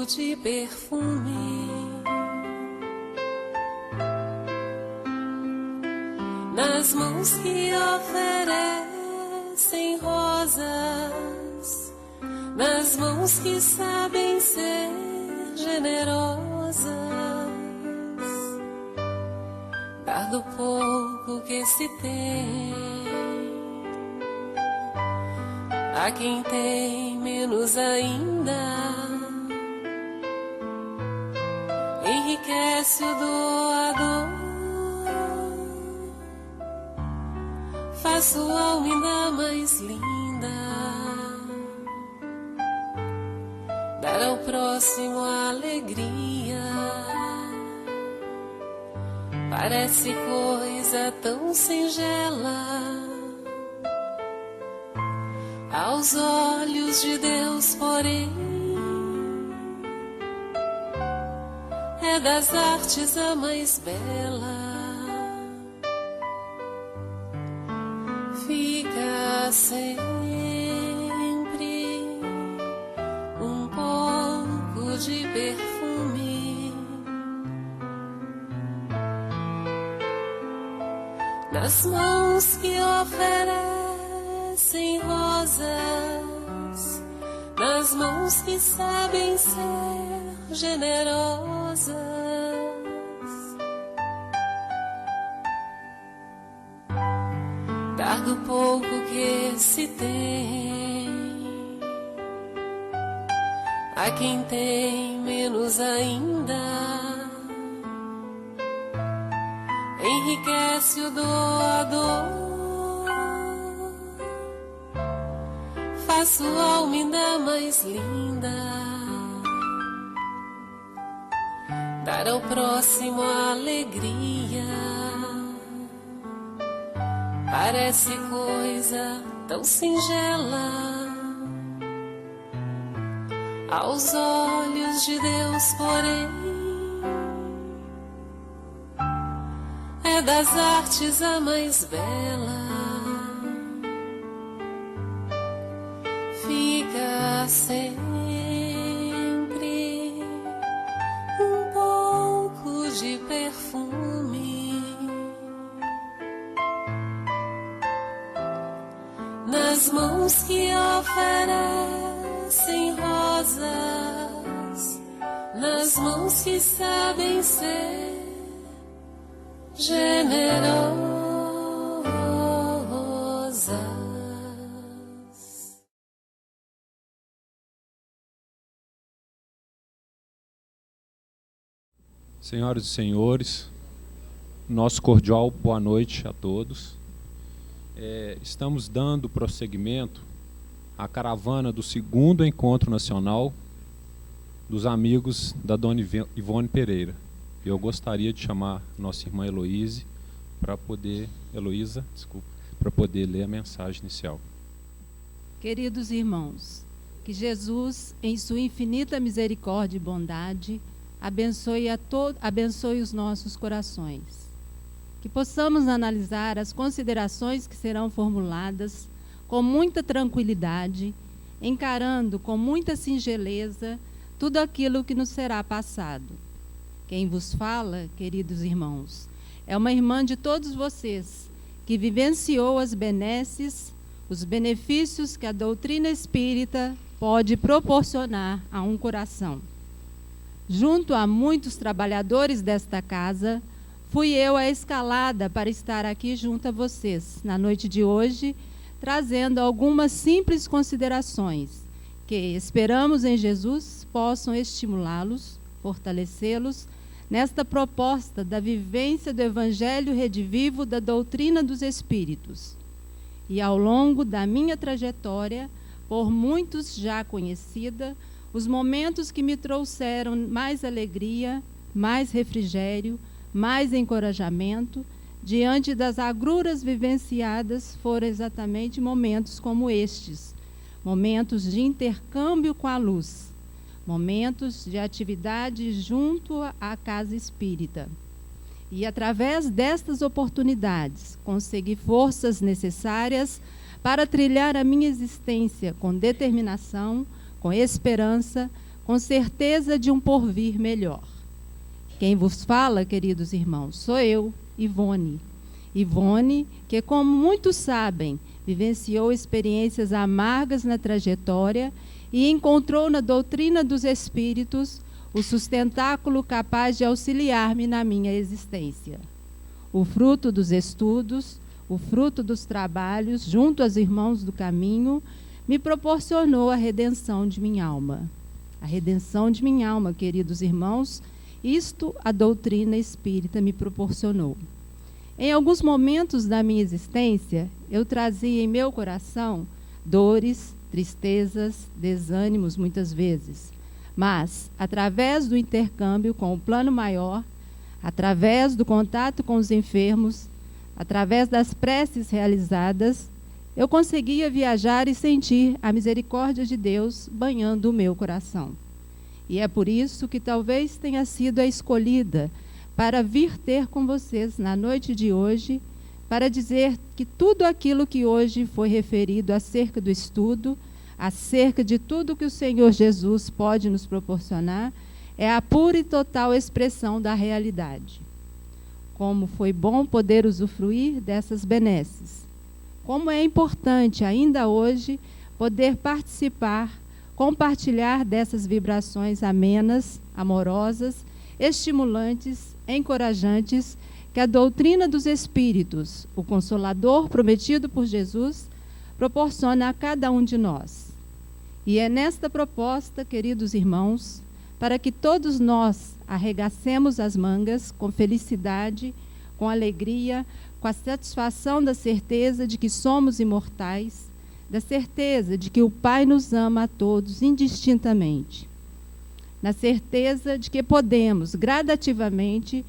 de perfume nas mãos que oferecem rosas, nas mãos que sabem ser generosas, dar do pouco que se tem a quem tem menos ainda, enriquece o doador, faz sua alma ainda mais linda, dar ao próximo a alegria, parece coisa tão singela aos olhos de Deus, porém é das artes a mais bela. Fica sempre um pouco de perfume nas mãos que oferecem rosas, nas mãos que sabem ser generosas, dar do pouco que se tem a quem tem menos ainda, enriquece o doador, faz sua alma ainda mais linda, dar ao próximo a alegria, parece coisa tão singela aos olhos de Deus, porém é das artes a mais bela. Fica sempre um pouco de perfume nas mãos que oferecem rosas, nas mãos que sabem ser generosas. Senhoras e senhores, nosso cordial boa noite a todos. Estamos dando prosseguimento à caravana do 2º Encontro Nacional dos Amigos da Dona Ivone Pereira. Eu gostaria de chamar nossa irmã Heloísa para poder ler a mensagem inicial. Queridos irmãos, que Jesus, em sua infinita misericórdia e bondade, abençoe os nossos corações. Que possamos analisar as considerações que serão formuladas com muita tranquilidade, encarando com muita singeleza tudo aquilo que nos será passado. Quem vos fala, queridos irmãos, é uma irmã de todos vocês, que vivenciou as benesses, os benefícios que a doutrina espírita pode proporcionar a um coração. Junto a muitos trabalhadores desta casa, fui eu a escalada para estar aqui junto a vocês, na noite de hoje, trazendo algumas simples considerações, que esperamos em Jesus possam estimulá-los, fortalecê-los, nesta proposta da vivência do Evangelho redivivo da doutrina dos Espíritos. E ao longo da minha trajetória, por muitos já conhecida, os momentos que me trouxeram mais alegria, mais refrigério, mais encorajamento, diante das agruras vivenciadas, foram exatamente momentos como estes, momentos de intercâmbio com a luz, momentos de atividade junto à casa espírita. E através destas oportunidades, consegui forças necessárias para trilhar a minha existência com determinação, com esperança, com certeza de um porvir melhor. Quem vos fala, queridos irmãos, sou eu, Ivone. Ivone, que, como muitos sabem, vivenciou experiências amargas na trajetória e encontrou na doutrina dos Espíritos o sustentáculo capaz de auxiliar-me na minha existência. O fruto dos estudos, o fruto dos trabalhos, junto aos irmãos do caminho, me proporcionou a redenção de minha alma. A redenção de minha alma, queridos irmãos, isto a doutrina espírita me proporcionou. Em alguns momentos da minha existência, eu trazia em meu coração dores, tristezas, desânimos muitas vezes. Mas, através do intercâmbio com o plano maior, através do contato com os enfermos, através das preces realizadas, eu conseguia viajar e sentir a misericórdia de Deus banhando o meu coração. E é por isso que talvez tenha sido a escolhida para vir ter com vocês na noite de hoje, para dizer que tudo aquilo que hoje foi referido acerca do estudo, acerca de tudo que o Senhor Jesus pode nos proporcionar, é a pura e total expressão da realidade. Como foi bom poder usufruir dessas benesses. Como é importante ainda hoje poder participar, compartilhar dessas vibrações amenas, amorosas, estimulantes, encorajantes, que a doutrina dos Espíritos, o Consolador prometido por Jesus, proporciona a cada um de nós. E é nesta proposta, queridos irmãos, para que todos nós arregacemos as mangas com felicidade, com alegria, com a satisfação da certeza de que somos imortais, da certeza de que o Pai nos ama a todos indistintamente, na certeza de que podemos gradativamente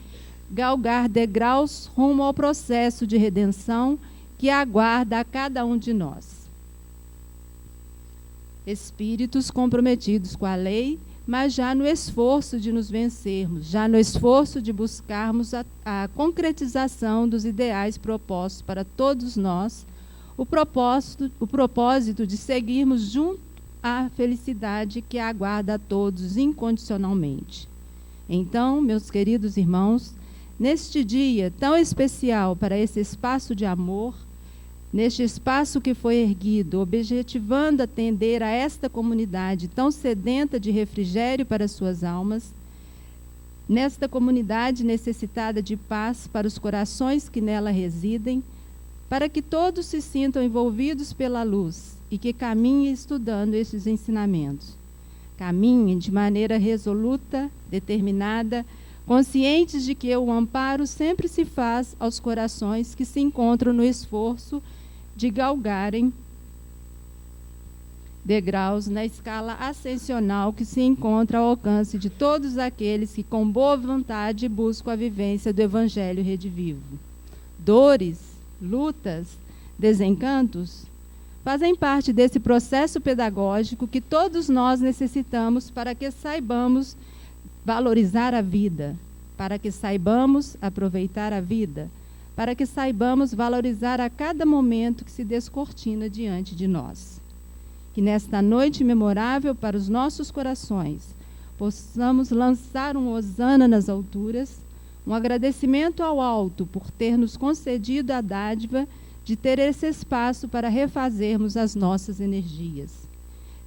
galgar degraus rumo ao processo de redenção que aguarda a cada um de nós. Espíritos comprometidos com a lei, mas já no esforço de nos vencermos, já no esforço de buscarmos a concretização dos ideais propostos para todos nós, o propósito de seguirmos junto à felicidade que aguarda a todos incondicionalmente. Então, meus queridos irmãos, neste dia tão especial para esse espaço de amor, neste espaço que foi erguido, objetivando atender a esta comunidade tão sedenta de refrigério para suas almas, nesta comunidade necessitada de paz para os corações que nela residem, para que todos se sintam envolvidos pela luz e que caminhem estudando esses ensinamentos. Caminhem de maneira resoluta, determinada, conscientes de que o amparo sempre se faz aos corações que se encontram no esforço de galgarem degraus na escala ascensional que se encontra ao alcance de todos aqueles que com boa vontade buscam a vivência do Evangelho redivivo. Dores, lutas, desencantos fazem parte desse processo pedagógico que todos nós necessitamos para que saibamos valorizar a vida, para que saibamos aproveitar a vida, para que saibamos valorizar a cada momento que se descortina diante de nós. Que nesta noite memorável para os nossos corações, possamos lançar um hosana nas alturas, um agradecimento ao alto por ter nos concedido a dádiva de ter esse espaço para refazermos as nossas energias.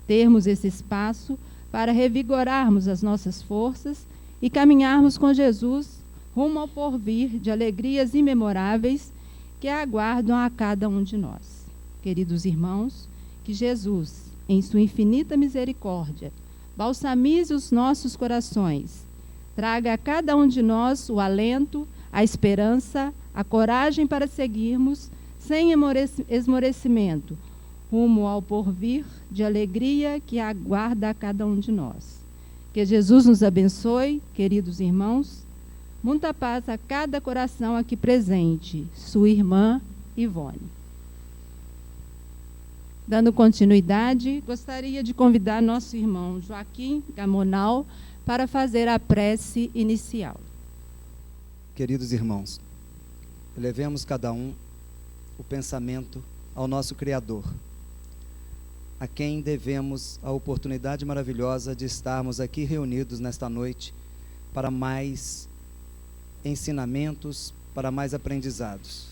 Termos esse espaço para revigorarmos as nossas forças e caminharmos com Jesus rumo ao porvir de alegrias imemoráveis que aguardam a cada um de nós. Queridos irmãos, que Jesus, em sua infinita misericórdia, balsamize os nossos corações, traga a cada um de nós o alento, a esperança, a coragem para seguirmos, sem esmorecimento, rumo ao porvir de alegria que aguarda a cada um de nós. Que Jesus nos abençoe, queridos irmãos. Muita paz a cada coração aqui presente. Sua irmã Ivone. Dando continuidade, gostaria de convidar nosso irmão Joaquim Gamonal para fazer a prece inicial. Queridos irmãos, elevemos cada um o pensamento ao nosso Criador. a quem devemos a oportunidade maravilhosa de estarmos aqui reunidos nesta noite para mais ensinamentos, para mais aprendizados.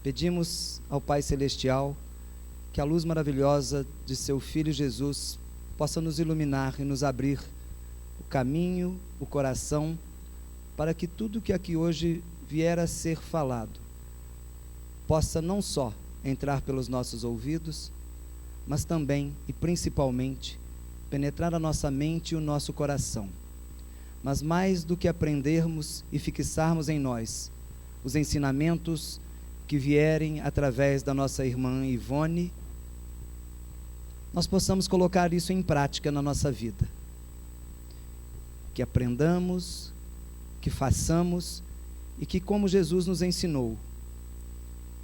Pedimos ao Pai Celestial que a luz maravilhosa de seu Filho Jesus possa nos iluminar e nos abrir o caminho, o coração, para que tudo que aqui hoje vier a ser falado possa não só entrar pelos nossos ouvidos, mas também e principalmente penetrar a nossa mente e o nosso coração. Mas mais do que aprendermos e fixarmos em nós os ensinamentos que vierem através da nossa irmã Ivone, nós possamos colocar isso em prática na nossa vida. Que aprendamos, que façamos e que, como Jesus nos ensinou,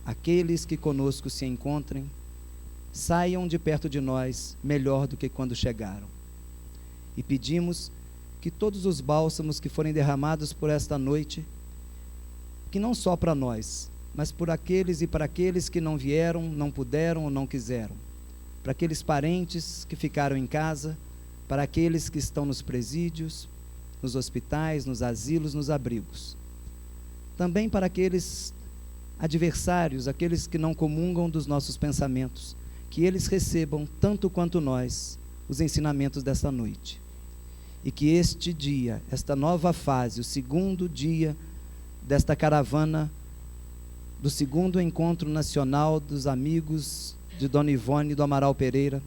aqueles que conosco se encontrem saiam de perto de nós melhor do que quando chegaram. E pedimos que todos os bálsamos que forem derramados por esta noite, que não só para nós, mas por aqueles e para aqueles que não vieram, não puderam ou não quiseram, para aqueles parentes que ficaram em casa, para aqueles que estão nos presídios, nos hospitais, nos asilos, nos abrigos. Também para aqueles adversários, aqueles que não comungam dos nossos pensamentos, que eles recebam, tanto quanto nós, os ensinamentos desta noite. E que este dia, esta nova fase, o segundo dia desta caravana, do segundo encontro nacional dos amigos de Dona Ivone do Amaral Pereira,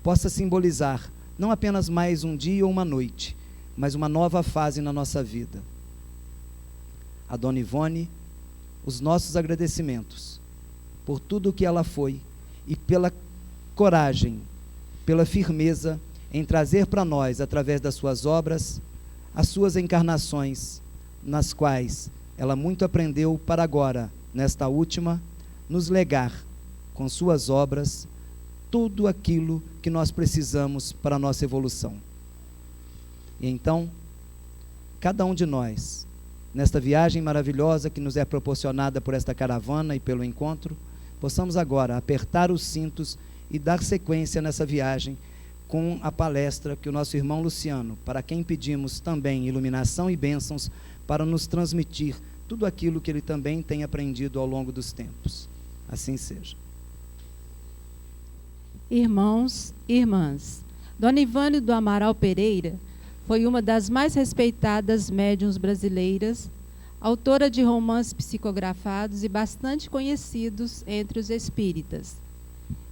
possa simbolizar não apenas mais um dia ou uma noite, mas uma nova fase na nossa vida. A Dona Ivone, os nossos agradecimentos por tudo o que ela foi e pela coragem, pela firmeza em trazer para nós, através das suas obras, as suas encarnações, nas quais ela muito aprendeu para agora, nesta última, nos legar com suas obras tudo aquilo que nós precisamos para a nossa evolução. E então, cada um de nós, nesta viagem maravilhosa que nos é proporcionada por esta caravana e pelo encontro, possamos agora apertar os cintos e dar sequência nessa viagem com a palestra que o nosso irmão Luciano, para quem pedimos também iluminação e bênçãos, para nos transmitir tudo aquilo que ele também tem aprendido ao longo dos tempos. Assim seja. Irmãos e irmãs, Dona Ivone do Amaral Pereira foi uma das mais respeitadas médiuns brasileiras, autora de romances psicografados e bastante conhecidos entre os espíritas.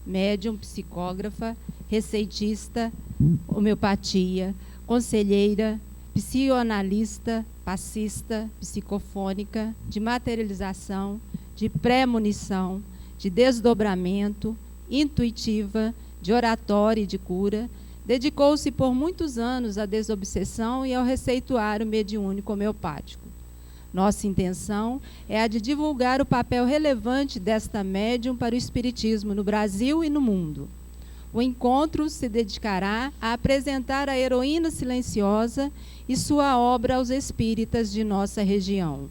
Médium, psicógrafa, receitista, homeopatia, conselheira, psicoanalista, passista, psicofônica, de materialização, de premonição, de desdobramento, intuitiva, de oratória e de cura, dedicou-se por muitos anos à desobsessão e ao receituário mediúnico homeopático. Nossa intenção é a de divulgar o papel relevante desta médium para o espiritismo no Brasil e no mundo. O encontro se dedicará a apresentar a heroína silenciosa e sua obra aos espíritas de nossa região.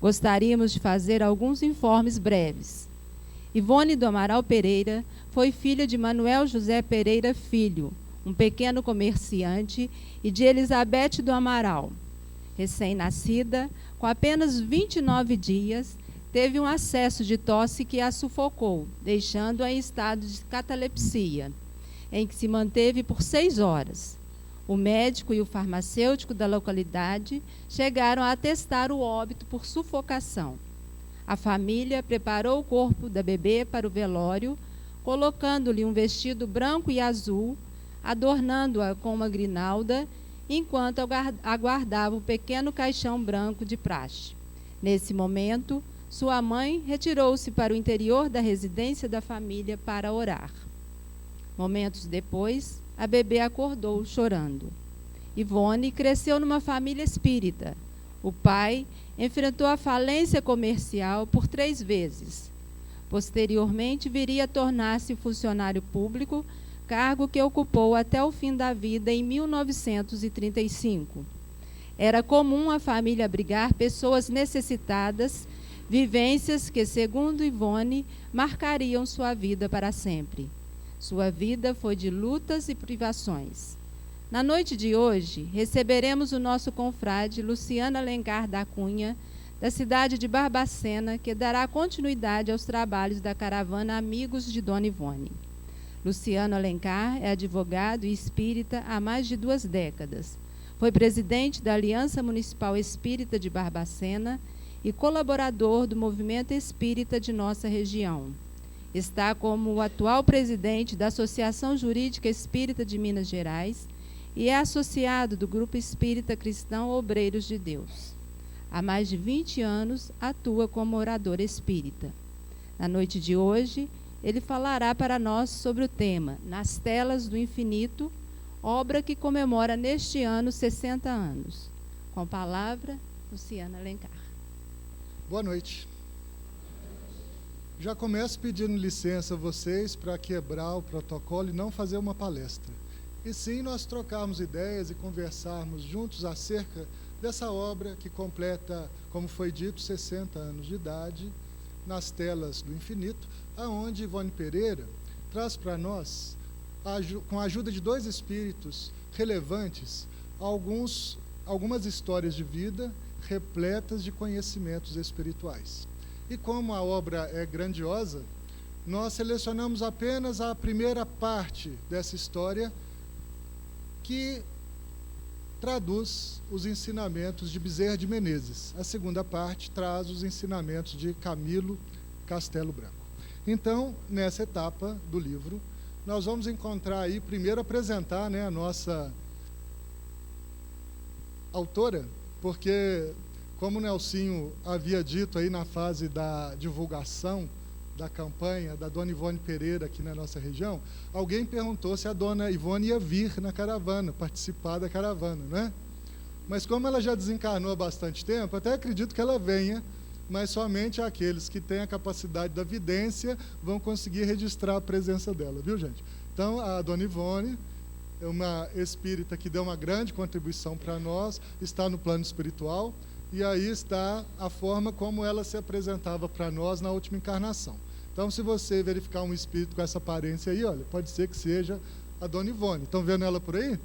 Gostaríamos de fazer alguns informes breves. Ivone do Amaral Pereira foi filha de Manuel José Pereira Filho, um pequeno comerciante, e de Elizabeth do Amaral. Recém-nascida, com apenas 29 dias, teve um acesso de tosse que a sufocou, deixando-a em estado de catalepsia, em que se manteve por 6 horas. O médico e o farmacêutico da localidade chegaram a atestar o óbito por sufocação. A família preparou o corpo da bebê para o velório, colocando-lhe um vestido branco e azul, adornando-a com uma grinalda, enquanto aguardava o pequeno caixão branco de praxe. Nesse momento, sua mãe retirou-se para o interior da residência da família para orar. Momentos depois, a bebê acordou chorando. Ivone cresceu numa família espírita. O pai enfrentou a falência comercial por 3 vezes. Posteriormente, viria a tornar-se funcionário público, cargo que ocupou até o fim da vida em 1935. Era comum a família abrigar pessoas necessitadas, vivências que, segundo Ivone, marcariam sua vida para sempre. Sua vida foi de lutas e privações. Na noite de hoje, receberemos o nosso confrade Luciano Alencar da Cunha, da cidade de Barbacena, que dará continuidade aos trabalhos da caravana Amigos de Dona Ivone. Luciano Alencar é advogado e espírita há mais de 2 décadas. Foi presidente da Aliança Municipal Espírita de Barbacena e colaborador do movimento espírita de nossa região. Está como o atual presidente da Associação Jurídica Espírita de Minas Gerais e é associado do Grupo Espírita Cristão Obreiros de Deus. Há mais de 20 anos atua como orador espírita. Na noite de hoje, ele falará para nós sobre o tema Nas Telas do Infinito, obra que comemora neste ano 60 anos. Com a palavra, Luciana Alencar. Boa noite. Já começo pedindo licença a vocês para quebrar o protocolo e não fazer uma palestra. E sim nós trocarmos ideias e conversarmos juntos acerca dessa obra que completa, como foi dito, 60 anos de idade, Nas Telas do Infinito, aonde Ivone Pereira traz para nós, com a ajuda de 2 espíritos relevantes, algumas histórias de vida repletas de conhecimentos espirituais. E como a obra é grandiosa, nós selecionamos apenas a primeira parte dessa história, que traduz os ensinamentos de Bezerra de Menezes. A segunda parte traz os ensinamentos de Camilo Castelo Branco. Então, nessa etapa do livro, nós vamos encontrar aí, primeiro apresentar, né, a nossa autora, porque, como o Nelsinho havia dito aí na fase da divulgação da campanha da Dona Ivone Pereira aqui na nossa região, alguém perguntou se a Dona Ivone ia vir na caravana, participar da caravana, né? Mas como ela já desencarnou há bastante tempo, até acredito que ela venha, mas somente aqueles que têm a capacidade da vidência vão conseguir registrar a presença dela, viu, gente? Então, a Dona Ivone é uma espírita que deu uma grande contribuição para nós, está no plano espiritual, e aí está a forma como ela se apresentava para nós na última encarnação. Então, se você verificar um espírito com essa aparência aí, olha, pode ser que seja a Dona Ivone. Estão vendo ela por aí?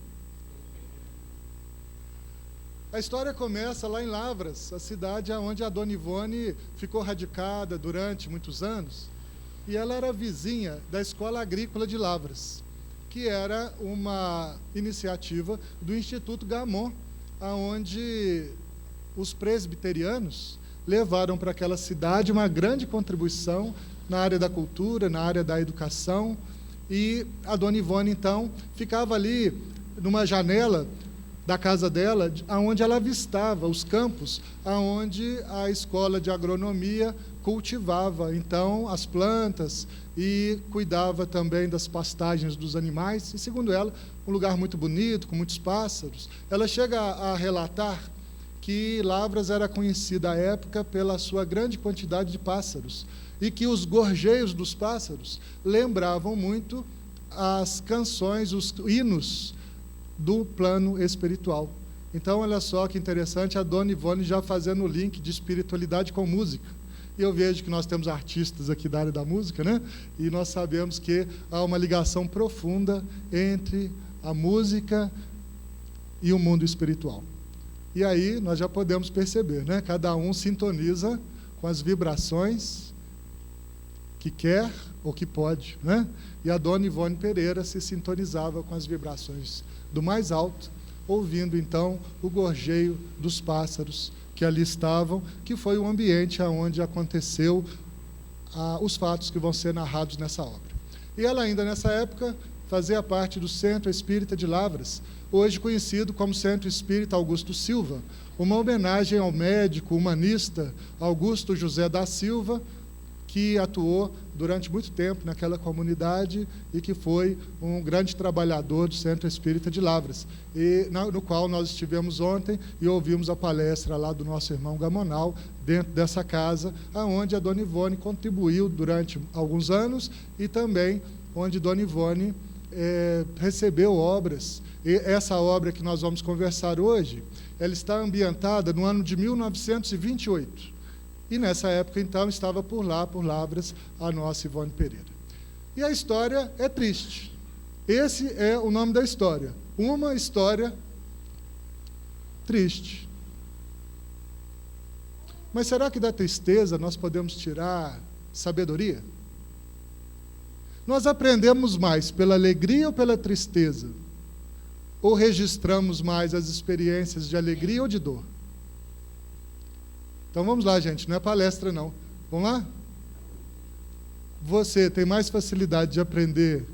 A história começa lá em Lavras, a cidade onde a Dona Ivone ficou radicada durante muitos anos, e ela era vizinha da Escola Agrícola de Lavras, que era uma iniciativa do Instituto Gamon, onde os presbiterianos levaram para aquela cidade uma grande contribuição na área da cultura, na área da educação, e a Dona Ivone, então, ficava ali numa janela da casa dela, onde ela avistava os campos, onde a escola de agronomia cultivava, então, as plantas e cuidava também das pastagens dos animais, e, segundo ela, um lugar muito bonito, com muitos pássaros. Ela chega a relatar que Lavras era conhecida à época pela sua grande quantidade de pássaros, e que os gorjeios dos pássaros lembravam muito as canções, os hinos do plano espiritual. Então, olha só que interessante, a Dona Ivone já fazendo o link de espiritualidade com música. E eu vejo que nós temos artistas aqui da área da música, né? E nós sabemos que há uma ligação profunda entre a música e o mundo espiritual. E aí nós já podemos perceber, né? Cada um sintoniza com as vibrações que quer ou que pode, né? E a Dona Ivone Pereira se sintonizava com as vibrações do mais alto, ouvindo então o gorjeio dos pássaros que ali estavam, que foi o ambiente onde aconteceu os fatos que vão ser narrados nessa obra. E ela ainda nessa época fazia parte do Centro Espírita de Lavras, hoje conhecido como Centro Espírita Augusto Silva, uma homenagem ao médico humanista Augusto José da Silva, que atuou durante muito tempo naquela comunidade e que foi um grande trabalhador do Centro Espírita de Lavras, e no qual nós estivemos ontem e ouvimos a palestra lá do nosso irmão Gamonal, dentro dessa casa, onde a Dona Ivone contribuiu durante alguns anos e também onde Dona Ivone recebeu obras. E essa obra que nós vamos conversar hoje, ela está ambientada no ano de 1928. E nessa época, então, estava por lá, por Lavras, a nossa Ivone Pereira. E a história é triste. Esse é o nome da história. Uma história triste. Mas será que da tristeza nós podemos tirar sabedoria? Nós aprendemos mais pela alegria ou pela tristeza? Ou registramos mais as experiências de alegria ou de dor? Então vamos lá, gente, não é palestra não. Vamos lá? Você tem mais facilidade de aprender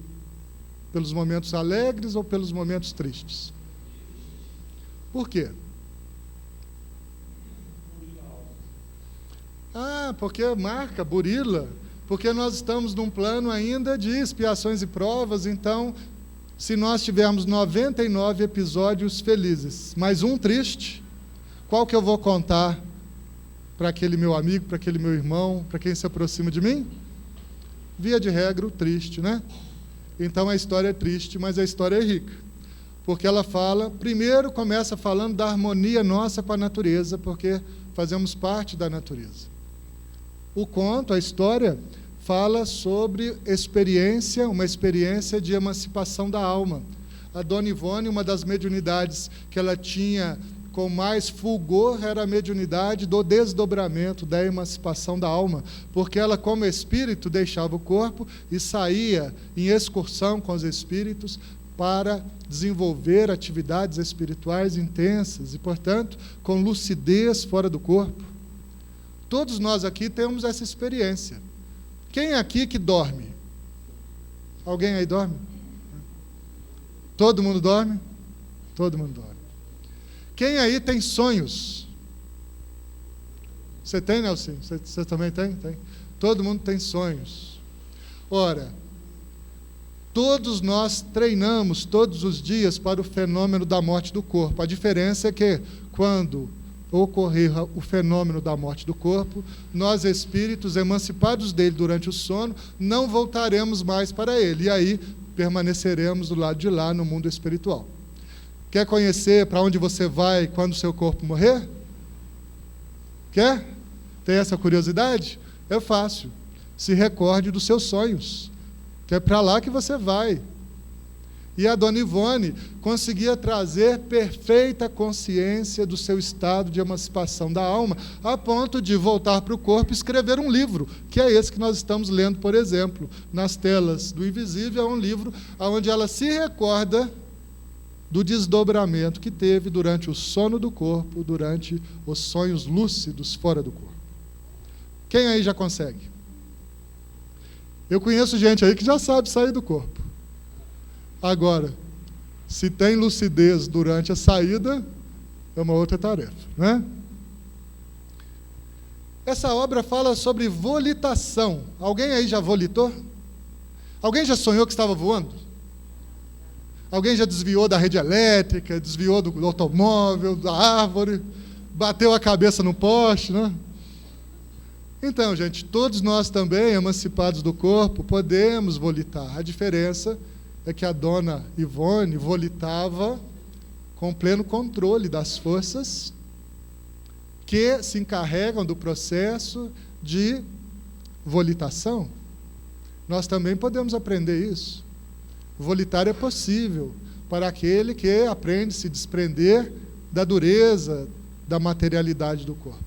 pelos momentos alegres ou pelos momentos tristes? Por quê? Porque marca, burila, porque nós estamos num plano ainda de expiações e provas, então, se nós tivermos 99 episódios felizes, mais um triste, qual que eu vou contar para aquele meu amigo, para aquele meu irmão, para quem se aproxima de mim? Via de regra, o triste, né? Então a história é triste, mas a história é rica, porque ela fala, primeiro começa falando da harmonia nossa com a natureza, porque fazemos parte da natureza. O conto, a história, fala sobre uma experiência de emancipação da alma. A Dona Ivone, uma das mediunidades que ela tinha com mais fulgor, era a mediunidade do desdobramento, da emancipação da alma, porque ela, como espírito, deixava o corpo e saía em excursão com os espíritos para desenvolver atividades espirituais intensas e, portanto, com lucidez fora do corpo. Todos nós aqui temos essa experiência. Quem aqui que dorme? Alguém aí dorme? Todo mundo dorme? Todo mundo dorme. Quem aí tem sonhos? Você tem, Nelson? Você também tem? Tem. Todo mundo tem sonhos. Ora, todos nós treinamos todos os dias para o fenômeno da morte do corpo. A diferença é que, quando ocorrer o fenômeno da morte do corpo, nós, espíritos emancipados dele durante o sono, não voltaremos mais para ele, e aí permaneceremos do lado de lá, no mundo espiritual. Quer conhecer para onde você vai quando o seu corpo morrer? Quer? Tem essa curiosidade? É fácil. Se recorde dos seus sonhos, que é para lá que você vai. E a Dona Ivone conseguia trazer perfeita consciência do seu estado de emancipação da alma, a ponto de voltar para o corpo e escrever um livro, que é esse que nós estamos lendo, por exemplo, nas telas do Invisível. É um livro onde ela se recorda do desdobramento que teve durante o sono do corpo, durante os sonhos lúcidos fora do corpo. Quem aí já consegue? Eu conheço gente aí que já sabe sair do corpo. Agora, se tem lucidez durante a saída, é uma outra tarefa, né? Essa obra fala sobre volitação. Alguém aí já volitou? Alguém já sonhou que estava voando? Alguém já desviou da rede elétrica, desviou do automóvel, da árvore, bateu a cabeça no poste, né? Então, gente, todos nós também, emancipados do corpo, podemos volitar. A diferença é que a Dona Ivone volitava com pleno controle das forças que se encarregam do processo de volitação. Nós também podemos aprender isso. Volitar é possível para aquele que aprende a se desprender da dureza, da materialidade do corpo.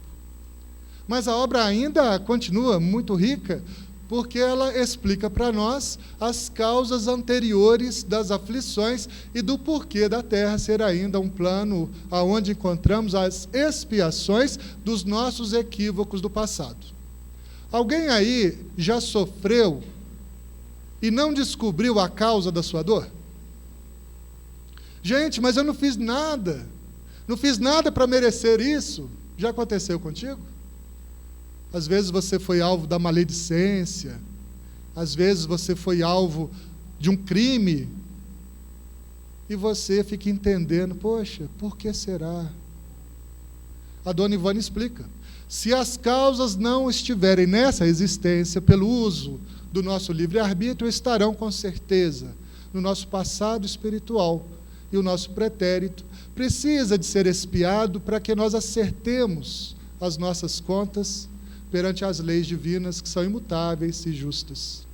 Mas a obra ainda continua muito rica, porque ela explica para nós as causas anteriores das aflições e do porquê da Terra ser ainda um plano onde encontramos as expiações dos nossos equívocos do passado. Alguém aí já sofreu e não descobriu a causa da sua dor? Gente, mas eu não fiz nada. Não fiz nada para merecer isso. Já aconteceu contigo? Às vezes você foi alvo da maledicência, às vezes você foi alvo de um crime, e você fica entendendo, poxa, por que será? A Dona Ivone explica, se as causas não estiverem nessa existência, pelo uso do nosso livre-arbítrio, estarão com certeza no nosso passado espiritual, e o nosso pretérito precisa de ser expiado para que nós acertemos as nossas contas perante as leis divinas, que são imutáveis e justas.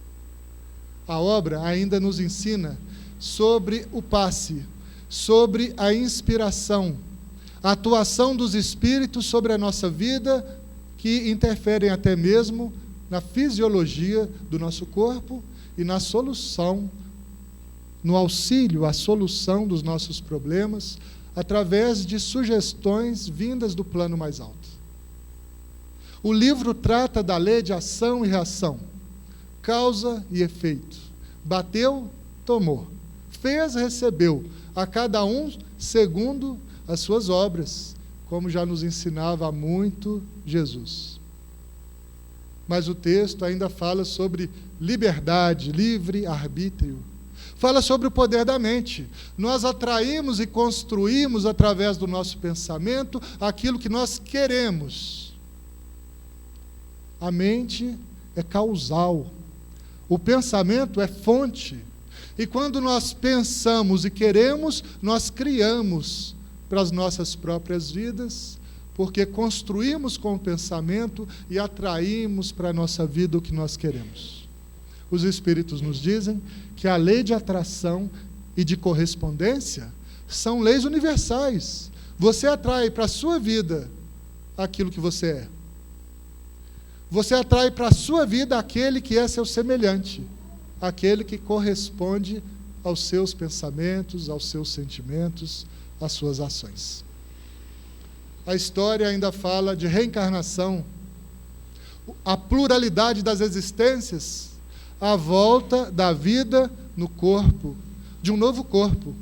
A obra ainda nos ensina sobre o passe, sobre a inspiração, a atuação dos espíritos sobre a nossa vida, que interferem até mesmo na fisiologia do nosso corpo e na solução, no auxílio à solução dos nossos problemas, através de sugestões vindas do plano mais alto. O livro trata da lei de ação e reação, causa e efeito. Bateu, tomou. Fez, recebeu. A cada um segundo as suas obras, como já nos ensinava há muito Jesus. Mas o texto ainda fala sobre liberdade, livre-arbítrio. Fala sobre o poder da mente. Nós atraímos e construímos, através do nosso pensamento, aquilo que nós queremos. A mente é causal. O pensamento é fonte. E quando nós pensamos e queremos, nós criamos para as nossas próprias vidas, porque construímos com o pensamento e atraímos para a nossa vida o que nós queremos. Os Espíritos nos dizem que a lei de atração e de correspondência são leis universais. Você atrai para a sua vida aquilo que você é. Você atrai para a sua vida aquele que é seu semelhante, aquele que corresponde aos seus pensamentos, aos seus sentimentos, às suas ações. A história ainda fala de reencarnação, a pluralidade das existências, a volta da vida no corpo, de um novo corpo,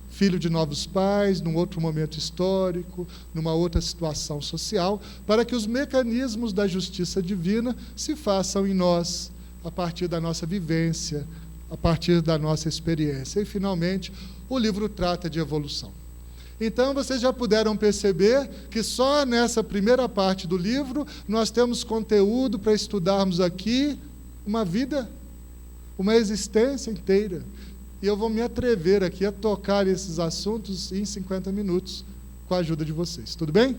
filho de novos pais, num outro momento histórico, numa outra situação social, para que os mecanismos da justiça divina se façam em nós, a partir da nossa vivência, a partir da nossa experiência. E, finalmente, o livro trata de evolução. Então, vocês já puderam perceber que só nessa primeira parte do livro nós temos conteúdo para estudarmos aqui uma vida, uma existência inteira. E eu vou me atrever aqui a tocar esses assuntos em 50 minutos, com a ajuda de vocês. Tudo bem?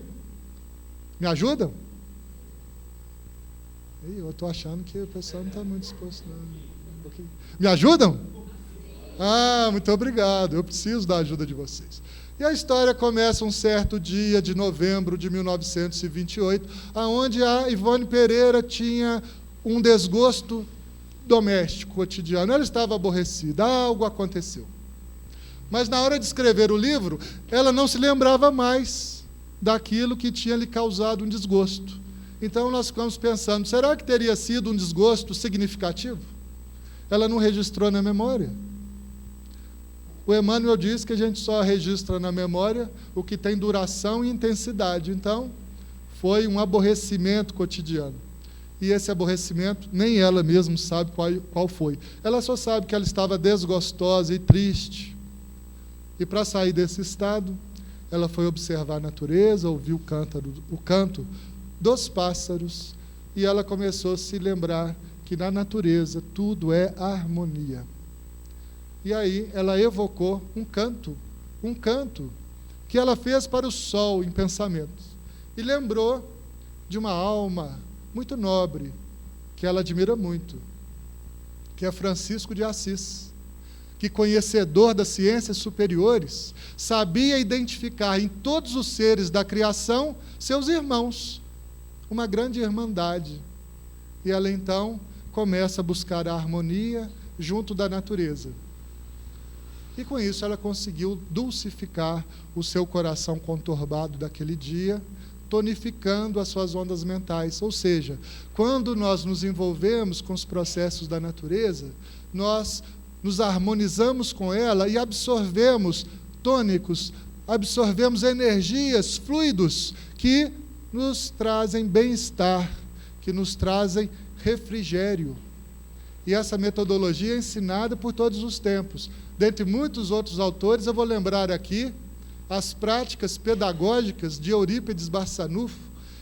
Me ajudam? Eu estou achando que o pessoal não está muito disposto, não. Me ajudam? Ah, muito obrigado. Eu preciso da ajuda de vocês. E a história começa um certo dia de novembro de 1928, onde a Ivone Pereira tinha um desgosto doméstico, cotidiano. Ela estava aborrecida, algo aconteceu. Mas na hora de escrever o livro, ela não se lembrava mais daquilo que tinha lhe causado um desgosto. Então nós ficamos pensando, será que teria sido um desgosto significativo? Ela não registrou na memória. O Emmanuel diz que a gente só registra na memória o que tem duração e intensidade. Então, foi um aborrecimento cotidiano. E esse aborrecimento, nem ela mesma sabe qual foi. Ela só sabe que ela estava desgostosa e triste. E para sair desse estado, ela foi observar a natureza, ouviu o canto dos pássaros, e ela começou a se lembrar que na natureza tudo é harmonia. E aí ela evocou um canto que ela fez para o sol em pensamentos. E lembrou de uma alma muito nobre, que ela admira muito, que é Francisco de Assis, que, conhecedor das ciências superiores, sabia identificar em todos os seres da criação seus irmãos, uma grande irmandade. E ela então começa a buscar a harmonia junto da natureza. E com isso ela conseguiu dulcificar o seu coração conturbado daquele dia, tonificando as suas ondas mentais. Ou seja, quando nós nos envolvemos com os processos da natureza, nós nos harmonizamos com ela e absorvemos tônicos, absorvemos energias, fluidos que nos trazem bem-estar, que nos trazem refrigério. E essa metodologia é ensinada por todos os tempos. Dentre muitos outros autores, eu vou lembrar aqui as práticas pedagógicas de Eurípides Barçanufo,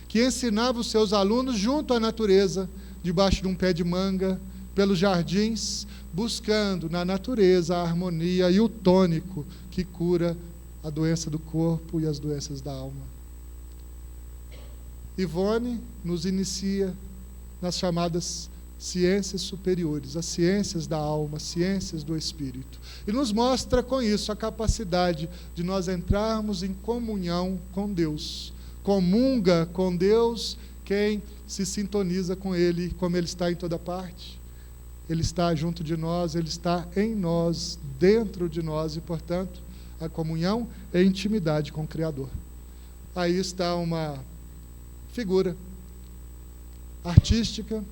que ensinava os seus alunos junto à natureza, debaixo de um pé de manga, pelos jardins, buscando na natureza a harmonia e o tônico que cura a doença do corpo e as doenças da alma. Ivone nos inicia nas chamadas ciências superiores, as ciências da alma, ciências do espírito. E nos mostra com isso a capacidade de nós entrarmos em comunhão com Deus. Comunga com Deus quem se sintoniza com Ele, como Ele está em toda parte. Ele está junto de nós, Ele está em nós, dentro de nós, e, portanto, a comunhão é intimidade com o Criador. Aí está uma figura artística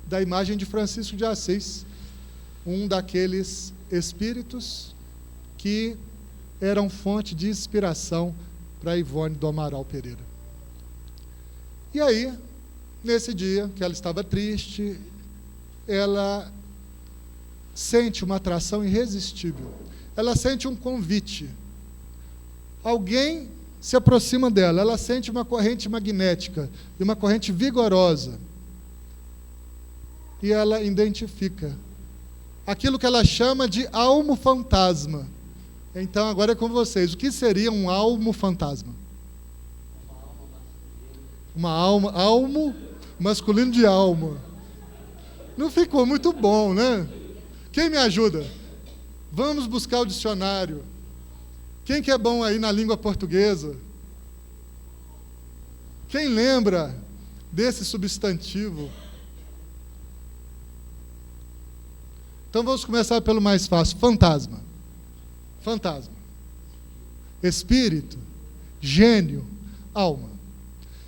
da imagem de Francisco de Assis, um daqueles espíritos que eram fonte de inspiração para Ivone do Amaral Pereira. E aí, nesse dia que ela estava triste, ela sente uma atração irresistível. Ela sente um convite. Alguém se aproxima dela, ela sente uma corrente magnética, e uma corrente vigorosa. E ela identifica aquilo que ela chama de almo fantasma. Então, agora é com vocês. O que seria um almo fantasma? Almo masculino de alma. Não ficou muito bom, né? Quem me ajuda? Vamos buscar o dicionário. Quem que é bom aí na língua portuguesa? Quem lembra desse substantivo? Então vamos começar pelo mais fácil. Fantasma. Fantasma. Espírito. Gênio. Alma.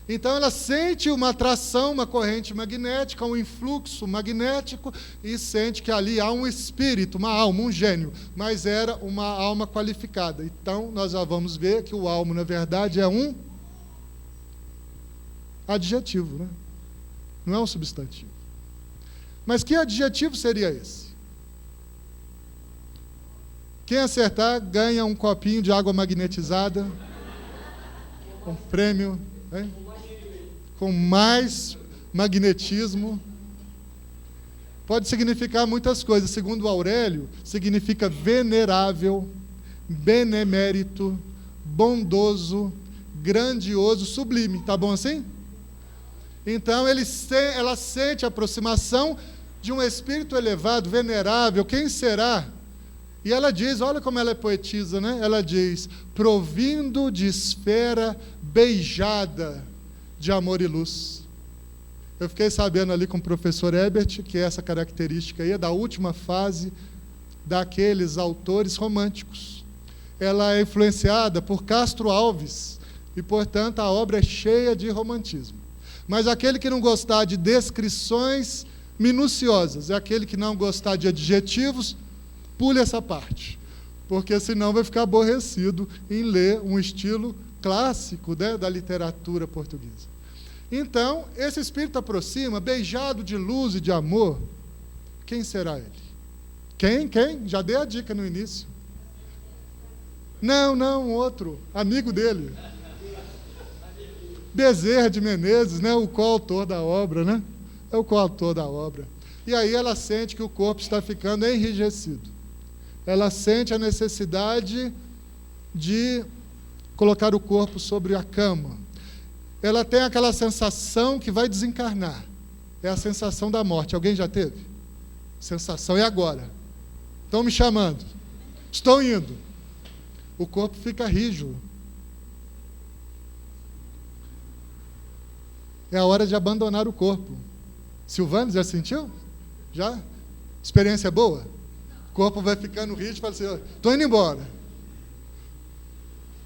Então ela sente uma atração, uma corrente magnética, um influxo magnético, e sente que ali há um espírito, uma alma, um gênio, mas era uma alma qualificada. Então nós já vamos ver que o alma, na verdade, é um adjetivo, né? Não é um substantivo. Mas que adjetivo seria esse? Quem acertar ganha um copinho de água magnetizada, um prêmio, né? Com mais magnetismo. Pode significar muitas coisas. Segundo Aurélio, significa venerável, benemérito, bondoso, grandioso, sublime. Tá bom assim? Então, ela sente a aproximação de um espírito elevado, venerável. Quem será? E ela diz, olha como ela é poetisa, né? Ela diz, provindo de esfera beijada de amor e luz. Eu fiquei sabendo ali com o professor Ebert que essa característica aí é da última fase daqueles autores românticos. Ela é influenciada por Castro Alves e, portanto, a obra é cheia de romantismo. Mas aquele que não gostar de descrições minuciosas, é aquele que não gostar de adjetivos, pule essa parte, porque senão vai ficar aborrecido em ler um estilo clássico, né, da literatura portuguesa. Então, esse espírito aproxima, beijado de luz e de amor. Quem será ele? Quem? Já dei a dica no início. Não, outro, amigo dele. Bezerra de Menezes, né, o coautor da obra, né? É o coautor da obra. E aí ela sente que o corpo está ficando enrijecido. Ela sente a necessidade de colocar o corpo sobre a cama. Ela tem aquela sensação que vai desencarnar. É a sensação da morte. Alguém já teve? Sensação, e agora? Estão me chamando. Estou indo. O corpo fica rijo. É a hora de abandonar o corpo. Silvano, já sentiu? Já? Experiência boa? O corpo vai ficando rígido e fala assim, estou indo embora.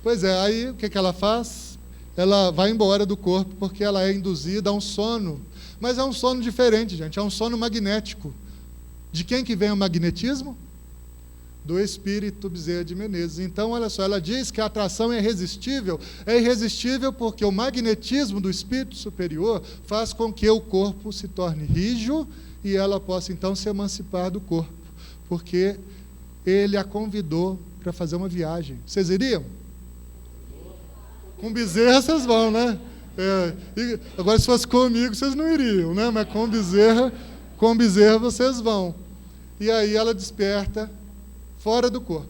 Pois é, aí o que ela faz? Ela vai embora do corpo porque ela é induzida a um sono. Mas é um sono diferente, gente, é um sono magnético. De quem que vem o magnetismo? Do espírito Bezerra de Menezes. Então, olha só, ela diz que a atração é irresistível. É irresistível porque o magnetismo do espírito superior faz com que o corpo se torne rígido e ela possa, então, se emancipar do corpo. Porque ele a convidou para fazer uma viagem. Vocês iriam? Com Bezerra vocês vão, né? Agora, se fosse comigo, vocês não iriam, né? Mas com Bezerra vocês vão. E aí ela desperta fora do corpo.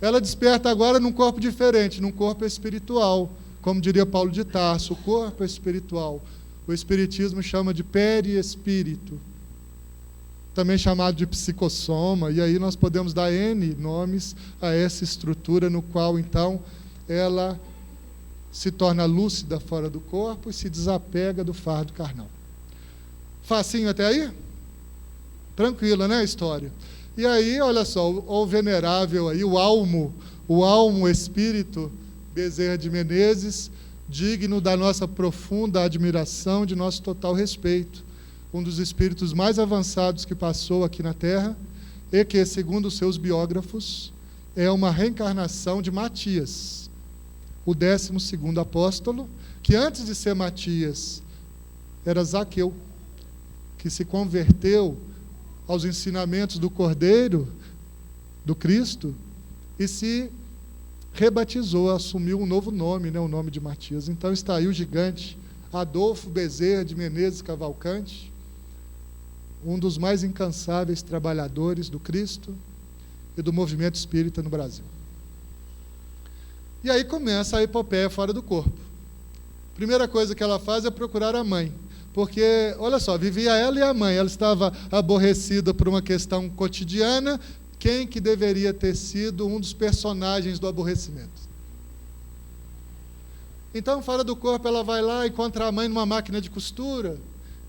Ela desperta agora num corpo diferente, num corpo espiritual. Como diria Paulo de Tarso, o corpo espiritual. O Espiritismo chama de perispírito, também chamado de psicossoma, e aí nós podemos dar N nomes a essa estrutura no qual, então, ela se torna lúcida fora do corpo e se desapega do fardo carnal. Facinho até aí? Tranquila, né, a história? E aí, olha só, o venerável aí, o almo espírito Bezerra de Menezes, digno da nossa profunda admiração, de nosso total respeito, um dos espíritos mais avançados que passou aqui na Terra, e que, segundo os seus biógrafos, é uma reencarnação de Matias, o 12º apóstolo, que antes de ser Matias, era Zaqueu, que se converteu aos ensinamentos do Cordeiro, do Cristo, e se rebatizou, assumiu um novo nome, né, o nome de Matias. Então está aí o gigante Adolfo Bezerra de Menezes Cavalcante, um dos mais incansáveis trabalhadores do Cristo e do movimento espírita no Brasil. E aí começa a epopeia fora do corpo. Primeira coisa que ela faz é procurar a mãe, porque, olha só, vivia ela e a mãe, ela estava aborrecida por uma questão cotidiana. Quem que deveria ter sido um dos personagens do aborrecimento? Então, fora do corpo, ela vai lá e encontra a mãe numa máquina de costura,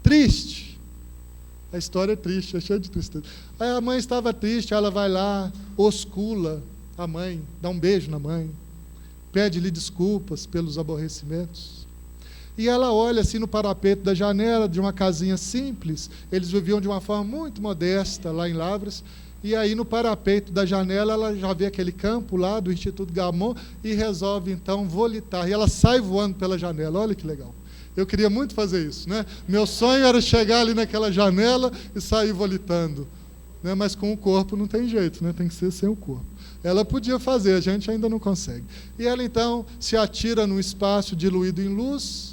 triste. A história é triste, é cheia de tristeza. Aí a mãe estava triste, ela vai lá, oscula a mãe, dá um beijo na mãe, pede-lhe desculpas pelos aborrecimentos. E ela olha assim no parapeito da janela de uma casinha simples. Eles viviam de uma forma muito modesta lá em Lavras. E aí no parapeito da janela ela já vê aquele campo lá do Instituto Gamon e resolve então volitar. E ela sai voando pela janela. Olha que legal. Eu queria muito fazer isso, né? Meu sonho era chegar ali naquela janela e sair volitando, né? Mas com o corpo não tem jeito, né? Tem que ser sem o corpo. Ela podia fazer, a gente ainda não consegue. E ela então se atira num espaço diluído em luz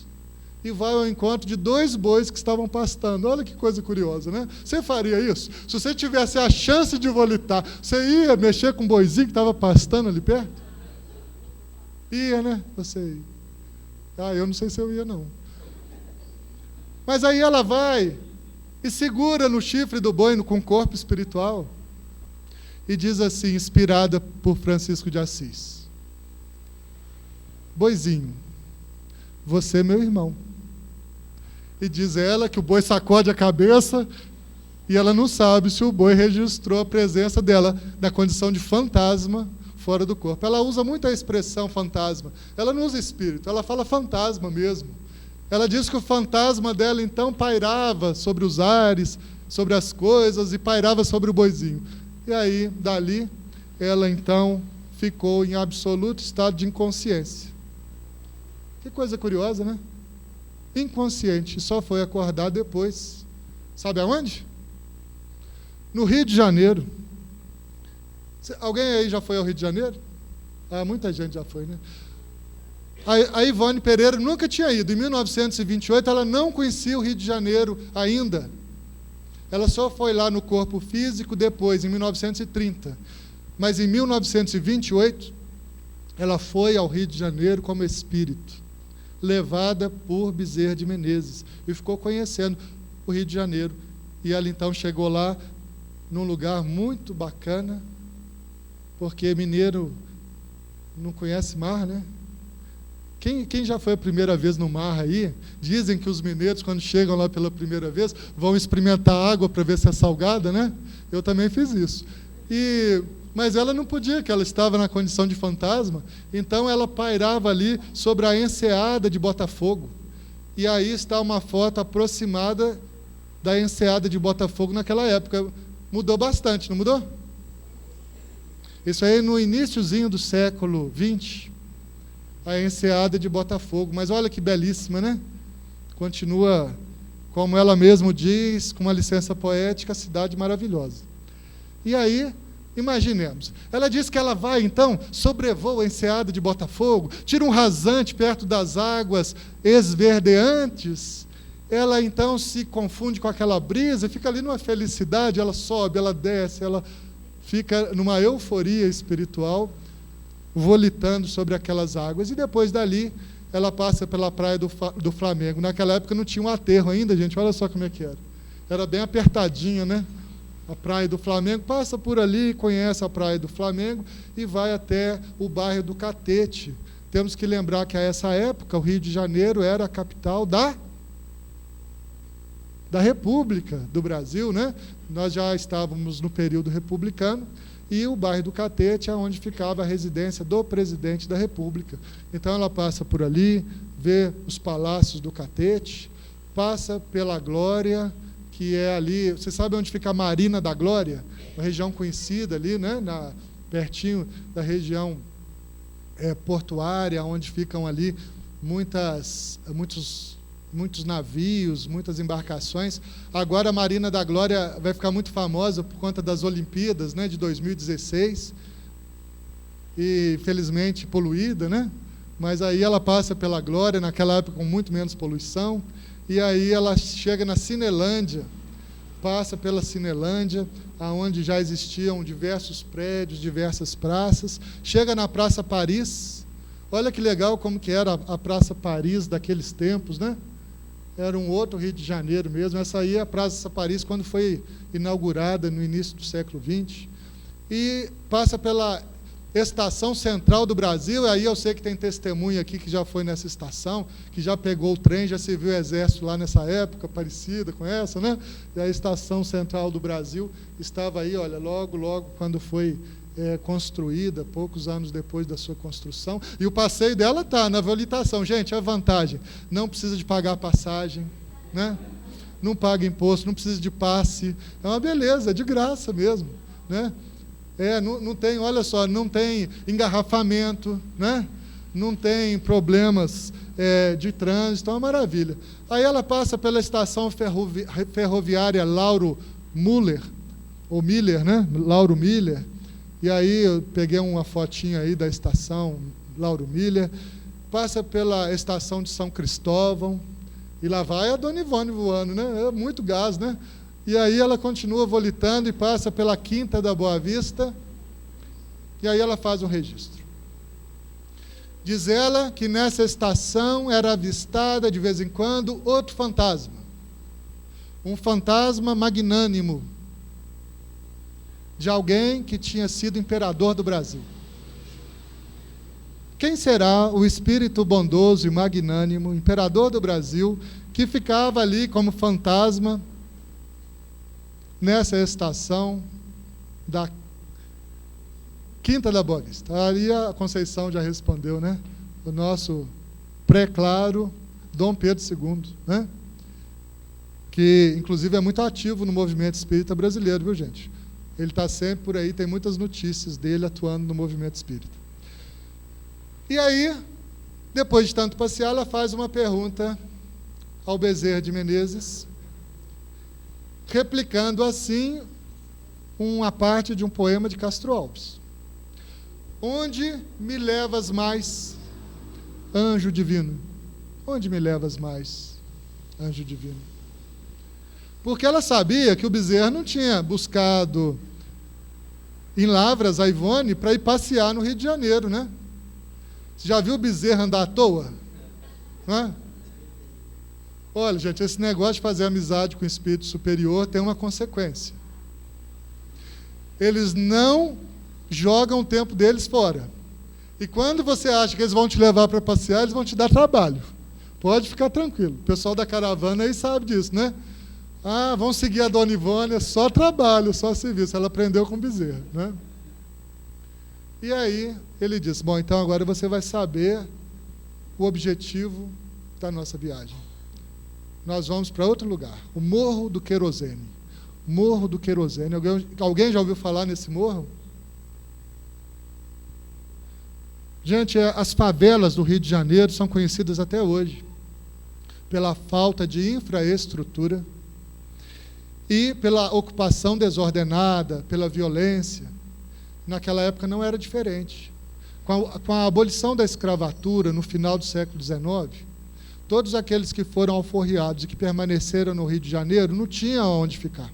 e vai ao encontro de 2 bois que estavam pastando. Olha que coisa curiosa, né? Você faria isso? Se você tivesse a chance de volitar, você ia mexer com um boizinho que estava pastando ali perto? Ia, né? Você ia. Ah, eu não sei se eu ia, não. Mas aí ela vai e segura no chifre do boi com o corpo espiritual e diz assim, inspirada por Francisco de Assis: boizinho, você é meu irmão. E diz ela que o boi sacode a cabeça e ela não sabe se o boi registrou a presença dela na condição de fantasma fora do corpo. Ela usa muito a expressão fantasma. Ela não usa espírito, ela fala fantasma mesmo. Ela diz que o fantasma dela, então, pairava sobre os ares, sobre as coisas, e pairava sobre o boizinho. E aí, dali, ela, então, ficou em absoluto estado de inconsciência. Que coisa curiosa, né? Inconsciente, só foi acordar depois. Sabe aonde? No Rio de Janeiro. Alguém aí já foi ao Rio de Janeiro? Ah, muita gente já foi, né? A Ivone Pereira nunca tinha ido. Em 1928, ela não conhecia o Rio de Janeiro ainda. Ela só foi lá no corpo físico depois, em 1930. Mas em 1928, ela foi ao Rio de Janeiro como espírito, levada por Bezerra de Menezes, e ficou conhecendo o Rio de Janeiro. E ela então chegou lá num lugar muito bacana, porque mineiro não conhece mar, né? Quem já foi a primeira vez no mar aí, dizem que os mineiros, quando chegam lá pela primeira vez, vão experimentar a água para ver se é salgada, né? Eu também fiz isso. Mas ela não podia, porque ela estava na condição de fantasma, então ela pairava ali sobre a enseada de Botafogo. E aí está uma foto aproximada da enseada de Botafogo naquela época. Mudou bastante, não mudou? Isso aí no iniciozinho do século XX. A enseada de Botafogo, mas olha que belíssima, né? Continua, como ela mesma diz, com uma licença poética, a cidade maravilhosa. E aí, imaginemos, ela diz que ela vai, então, sobrevoa a enseada de Botafogo, tira um rasante perto das águas esverdeantes, ela então se confunde com aquela brisa, fica ali numa felicidade, ela sobe, ela desce, ela fica numa euforia espiritual, volitando sobre aquelas águas, e depois dali ela passa pela praia do Flamengo. Naquela época não tinha um aterro ainda, gente, olha só como é que era. Era bem apertadinha, né? A praia do Flamengo, passa por ali, conhece a praia do Flamengo e vai até o bairro do Catete. Temos que lembrar que a essa época o Rio de Janeiro era a capital da República do Brasil, né? Nós já estávamos no período republicano e o bairro do Catete é onde ficava a residência do presidente da República. Então ela passa por ali, vê os palácios do Catete, passa pela Glória, que é ali, você sabe onde fica a Marina da Glória? Uma região conhecida ali, né? Pertinho da região portuária, onde ficam ali muitos navios, muitas embarcações. Agora a Marina da Glória vai ficar muito famosa por conta das Olimpíadas, né, de 2016, e felizmente poluída, né? Mas aí ela passa pela Glória, naquela época com muito menos poluição, e aí ela chega na Cinelândia, passa pela Cinelândia, onde já existiam diversos prédios, diversas praças, chega na Praça Paris. Olha que legal como que era a Praça Paris daqueles tempos, né? Era um outro Rio de Janeiro mesmo. Essa aí é a Praça Paris, quando foi inaugurada no início do século XX. E passa pela Estação Central do Brasil, aí eu sei que tem testemunha aqui que já foi nessa estação, que já pegou o trem, já se viu o exército lá nessa época, parecida com essa, né? E a Estação Central do Brasil estava aí, olha, logo quando foi construída, poucos anos depois da sua construção, e o passeio dela está na habilitação. Gente, a vantagem, não precisa de pagar passagem, né? Não paga imposto, não precisa de passe, é uma beleza, é de graça mesmo, né? Não tem, olha só, não tem engarrafamento, né? Não tem problemas de trânsito, é uma maravilha. Aí ela passa pela estação ferroviária Lauro Müller, ou Miller, né? Lauro Miller, e aí eu peguei uma fotinha aí da estação Lauro Miller, passa pela estação de São Cristóvão, e lá vai a Dona Ivone voando, né? É muito gás, né? E aí ela continua volitando e passa pela Quinta da Boa Vista, e aí ela faz um registro. Diz ela que nessa estação era avistada de vez em quando outro fantasma, um fantasma magnânimo, de alguém que tinha sido imperador do Brasil. Quem será o espírito bondoso e magnânimo, imperador do Brasil, que ficava ali como fantasma nessa estação da Quinta da Boa Vista? Ali a Conceição já respondeu, né? O nosso pré-claro Dom Pedro II, né? Que, inclusive, é muito ativo no movimento espírita brasileiro, viu, gente? Ele está sempre por aí, tem muitas notícias dele atuando no movimento espírita. E aí, depois de tanto passear, ela faz uma pergunta ao Bezerra de Menezes, replicando assim uma parte de um poema de Castro Alves. Onde me levas mais, anjo divino? Onde me levas mais, anjo divino? Porque ela sabia que o Bezerra não tinha buscado em Lavras a Ivone para ir passear no Rio de Janeiro, né? Você já viu o Bezerra andar à toa? Não? Olha, gente, esse negócio de fazer amizade com o espírito superior tem uma consequência. Eles não jogam o tempo deles fora. E quando você acha que eles vão te levar para passear, eles vão te dar trabalho. Pode ficar tranquilo. O pessoal da caravana aí sabe disso, né? Ah, vão seguir a Dona Ivone, é só trabalho, só serviço. Ela aprendeu com o Bezerra, né? E aí ele disse, bom, então agora você vai saber o objetivo da nossa viagem. Nós vamos para outro lugar, o Morro do Querosene. Morro do Querosene. Alguém já ouviu falar nesse morro? Gente, as favelas do Rio de Janeiro são conhecidas até hoje pela falta de infraestrutura e pela ocupação desordenada, pela violência. Naquela época não era diferente. Com a abolição da escravatura no final do século XIX, todos aqueles que foram alforriados e que permaneceram no Rio de Janeiro não tinham onde ficar.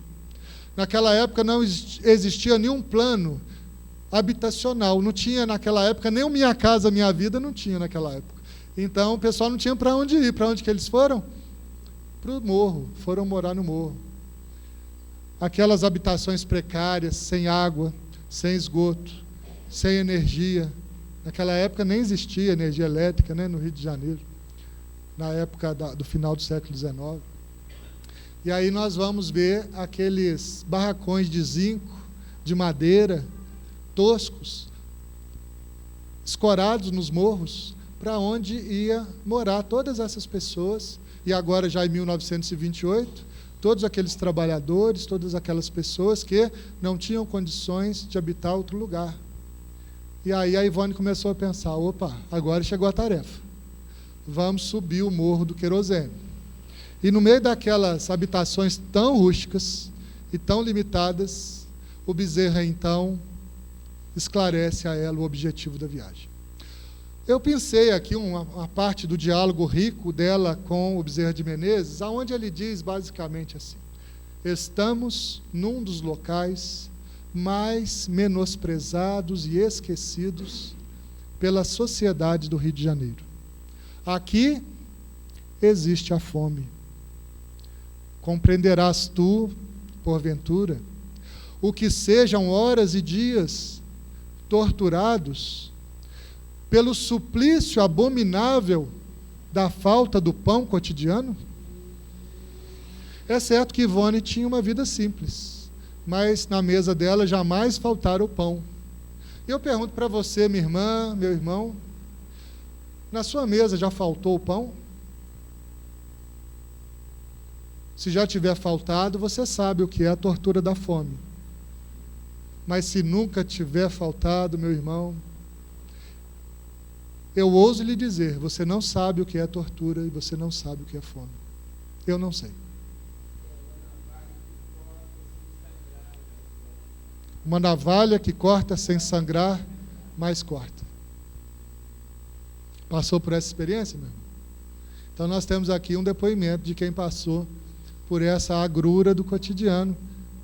Naquela época não existia nenhum plano habitacional, não tinha naquela época, nem o Minha Casa Minha Vida não tinha naquela época. Então o pessoal não tinha para onde ir. Para onde que eles foram? Para o morro, foram morar no morro. Aquelas habitações precárias, sem água, sem esgoto, sem energia. Naquela época nem existia energia elétrica, né, no Rio de Janeiro, na época do final do século XIX. E aí nós vamos ver aqueles barracões de zinco, de madeira, toscos, escorados nos morros, para onde ia morar todas essas pessoas. E agora, já em 1928, todos aqueles trabalhadores, todas aquelas pessoas que não tinham condições de habitar outro lugar. E aí a Ivone começou a pensar, opa, agora chegou a tarefa. Vamos subir o Morro do Querosene. E no meio daquelas habitações tão rústicas e tão limitadas, o Bezerra, então, esclarece a ela o objetivo da viagem. Eu pensei aqui uma parte do diálogo rico dela com o Bezerra de Menezes, onde ele diz basicamente assim: estamos num dos locais mais menosprezados e esquecidos pela sociedade do Rio de Janeiro. Aqui existe a fome. Compreenderás tu, porventura, o que sejam horas e dias torturados pelo suplício abominável da falta do pão cotidiano? É certo que Ivone tinha uma vida simples, mas na mesa dela jamais faltara o pão. E eu pergunto para você, minha irmã, meu irmão, na sua mesa já faltou o pão? Se já tiver faltado, você sabe o que é a tortura da fome. Mas se nunca tiver faltado, meu irmão, eu ouso lhe dizer, você não sabe o que é tortura e você não sabe o que é fome. Eu não sei. Uma navalha que corta sem sangrar, mas corta. Passou por essa experiência, meu irmão? Então nós temos aqui um depoimento de quem passou por essa agrura do cotidiano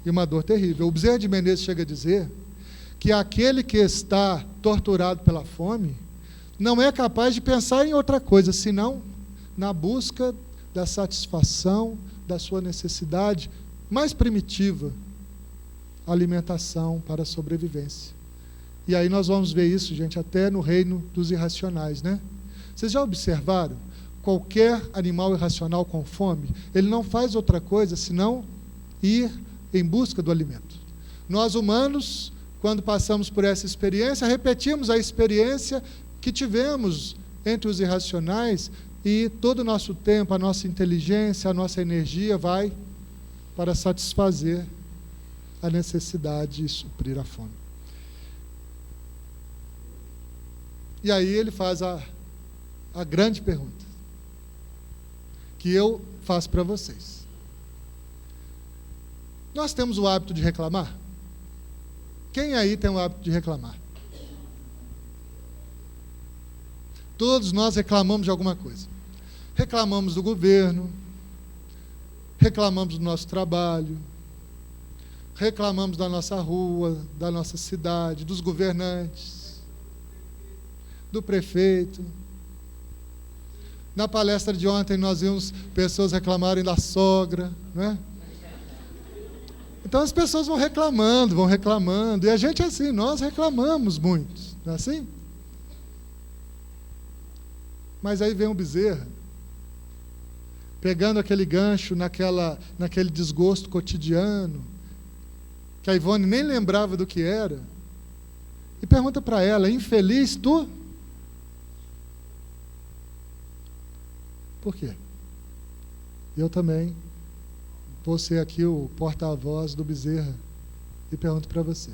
e uma dor terrível. O Bezerra de Menezes chega a dizer que aquele que está torturado pela fome não é capaz de pensar em outra coisa, senão na busca da satisfação da sua necessidade mais primitiva, alimentação para a sobrevivência. E aí nós vamos ver isso, gente, até no reino dos irracionais, né? Vocês já observaram? Qualquer animal irracional com fome, ele não faz outra coisa senão ir em busca do alimento. Nós humanos, quando passamos por essa experiência, repetimos a experiência que tivemos entre os irracionais e todo o nosso tempo, a nossa inteligência, a nossa energia vai para satisfazer a necessidade e suprir a fome. E aí ele faz a grande pergunta que eu faço para vocês. Nós temos o hábito de reclamar? Quem aí tem o hábito de reclamar? Todos nós reclamamos de alguma coisa. Reclamamos do governo, reclamamos do nosso trabalho, reclamamos da nossa rua, da nossa cidade, dos governantes, do prefeito. Na palestra de ontem nós vimos pessoas reclamarem da sogra, né? Então as pessoas vão reclamando, e a gente é assim, nós reclamamos muito, não é assim? Mas aí vem o Bezerra, pegando aquele gancho naquele desgosto cotidiano, que a Ivone nem lembrava do que era, e pergunta para ela: infeliz tu? Por quê? Eu também vou ser aqui o porta-voz do Bezerra e pergunto para você: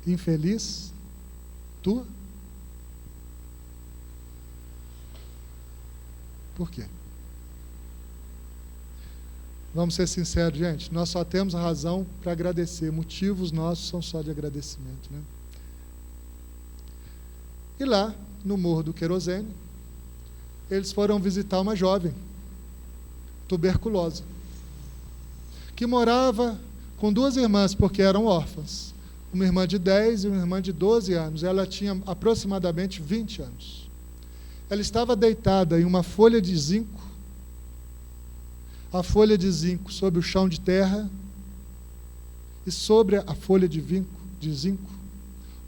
infeliz tu? Por quê? Vamos ser sinceros, gente, nós só temos razão para agradecer, motivos nossos são só de agradecimento, né? E lá, no Morro do Querosene, eles foram visitar uma jovem, tuberculosa, que morava com duas irmãs, porque eram órfãs, uma irmã de 10 e uma irmã de 12 anos. Ela tinha aproximadamente 20 anos. Ela estava deitada em uma folha de zinco, a folha de zinco sobre o chão de terra, e sobre a folha de zinco,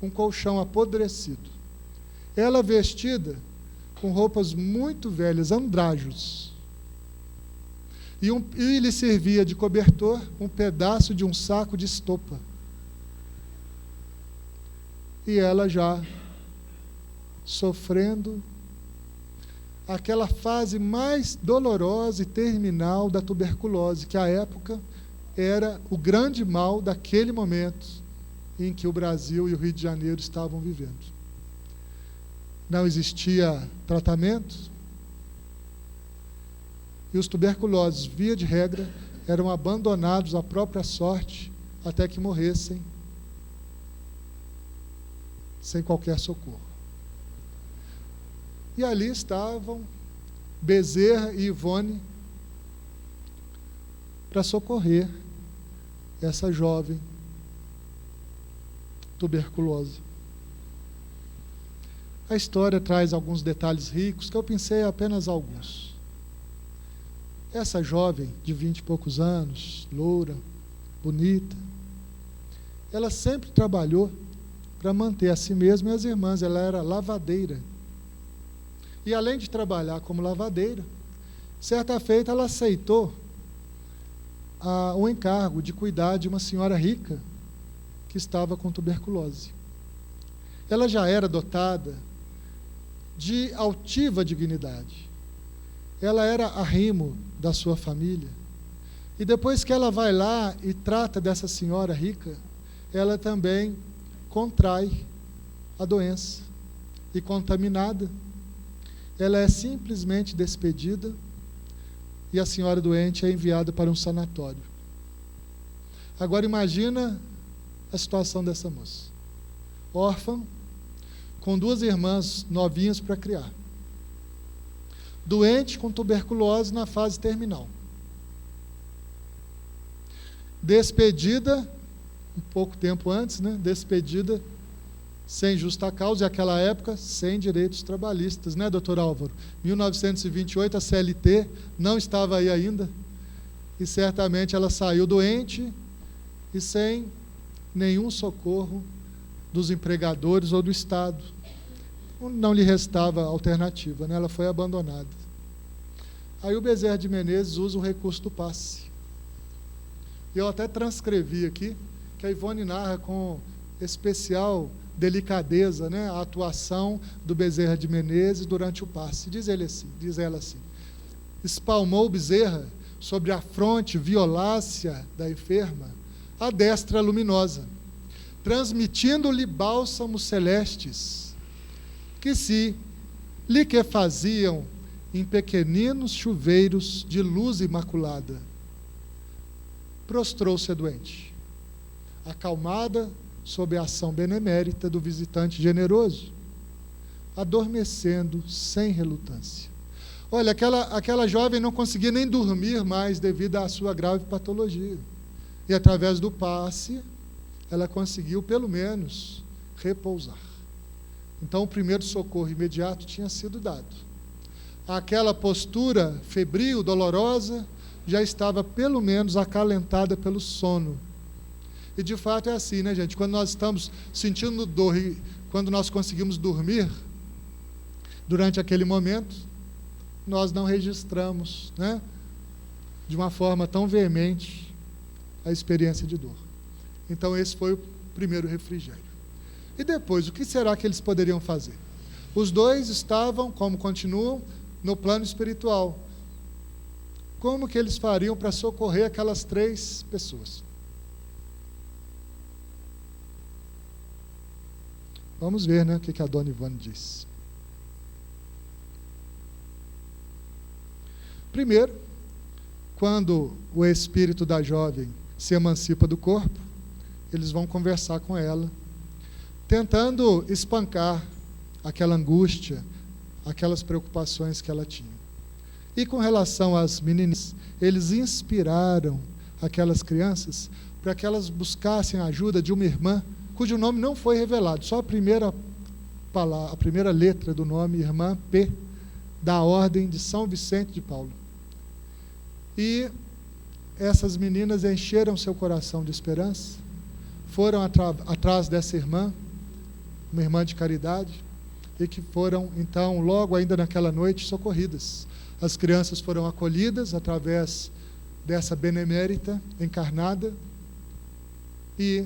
um colchão apodrecido. Ela vestida com roupas muito velhas, andrajos. E lhe servia de cobertor um pedaço de um saco de estopa. E ela já sofrendo aquela fase mais dolorosa e terminal da tuberculose, que à época era o grande mal daquele momento em que o Brasil e o Rio de Janeiro estavam vivendo. Não existia tratamento, e os tuberculosos, via de regra, eram abandonados à própria sorte até que morressem sem qualquer socorro. E ali estavam Bezerra e Ivone para socorrer essa jovem tuberculosa. A história traz alguns detalhes ricos, que eu pensei apenas alguns. Essa jovem de 20 e poucos anos, loura, bonita, ela sempre trabalhou para manter a si mesma e as irmãs. Ela era lavadeira. E além de trabalhar como lavadeira, certa feita ela aceitou o encargo de cuidar de uma senhora rica que estava com tuberculose. Ela já era dotada de altiva dignidade. Ela era arrimo da sua família. E depois que ela vai lá e trata dessa senhora rica, ela também contrai a doença. E contaminada, ela é simplesmente despedida e a senhora doente é enviada para um sanatório. Agora imagina a situação dessa moça. Órfã, com 2 irmãs novinhas para criar. Doente com tuberculose na fase terminal. Despedida, um pouco tempo antes, despedida sem justa causa, e naquela época, sem direitos trabalhistas, doutor Álvaro? 1928, a CLT não estava aí ainda, e certamente ela saiu doente e sem nenhum socorro dos empregadores ou do Estado. Não lhe restava alternativa, ela foi abandonada. Aí o Bezerra de Menezes usa o recurso do passe. Eu até transcrevi aqui, que a Ivone narra com especial delicadeza, a atuação do Bezerra de Menezes durante o passe. Diz ela assim: espalmou Bezerra sobre a fronte violácea da enferma a destra luminosa, transmitindo-lhe bálsamos celestes, que se liquefaziam em pequeninos chuveiros de luz imaculada. Prostrou-se a doente, acalmada sob a ação benemérita do visitante generoso, adormecendo sem relutância. Olha, aquela jovem não conseguia nem dormir mais devido à sua grave patologia. E através do passe, ela conseguiu pelo menos repousar. Então o primeiro socorro imediato tinha sido dado. Aquela postura febril, dolorosa, já estava pelo menos acalentada pelo sono. E de fato é assim, gente? Quando nós estamos sentindo dor e quando nós conseguimos dormir, durante aquele momento, nós não registramos, de uma forma tão veemente, a experiência de dor. Então esse foi o primeiro refrigério. E depois, o que será que eles poderiam fazer? Os dois estavam, como continuam, no plano espiritual. Como que eles fariam para socorrer aquelas 3 pessoas? Vamos ver, o que a dona Ivone diz. Primeiro, quando o espírito da jovem se emancipa do corpo, eles vão conversar com ela, tentando espancar aquela angústia, aquelas preocupações que ela tinha. E com relação às meninas, eles inspiraram aquelas crianças para que elas buscassem a ajuda de uma irmã cujo nome não foi revelado, só a primeira letra do nome, irmã P, da Ordem de São Vicente de Paulo. E essas meninas encheram seu coração de esperança, foram atrás dessa irmã, uma irmã de caridade, e que foram, então, logo ainda naquela noite, socorridas. As crianças foram acolhidas através dessa benemérita encarnada, e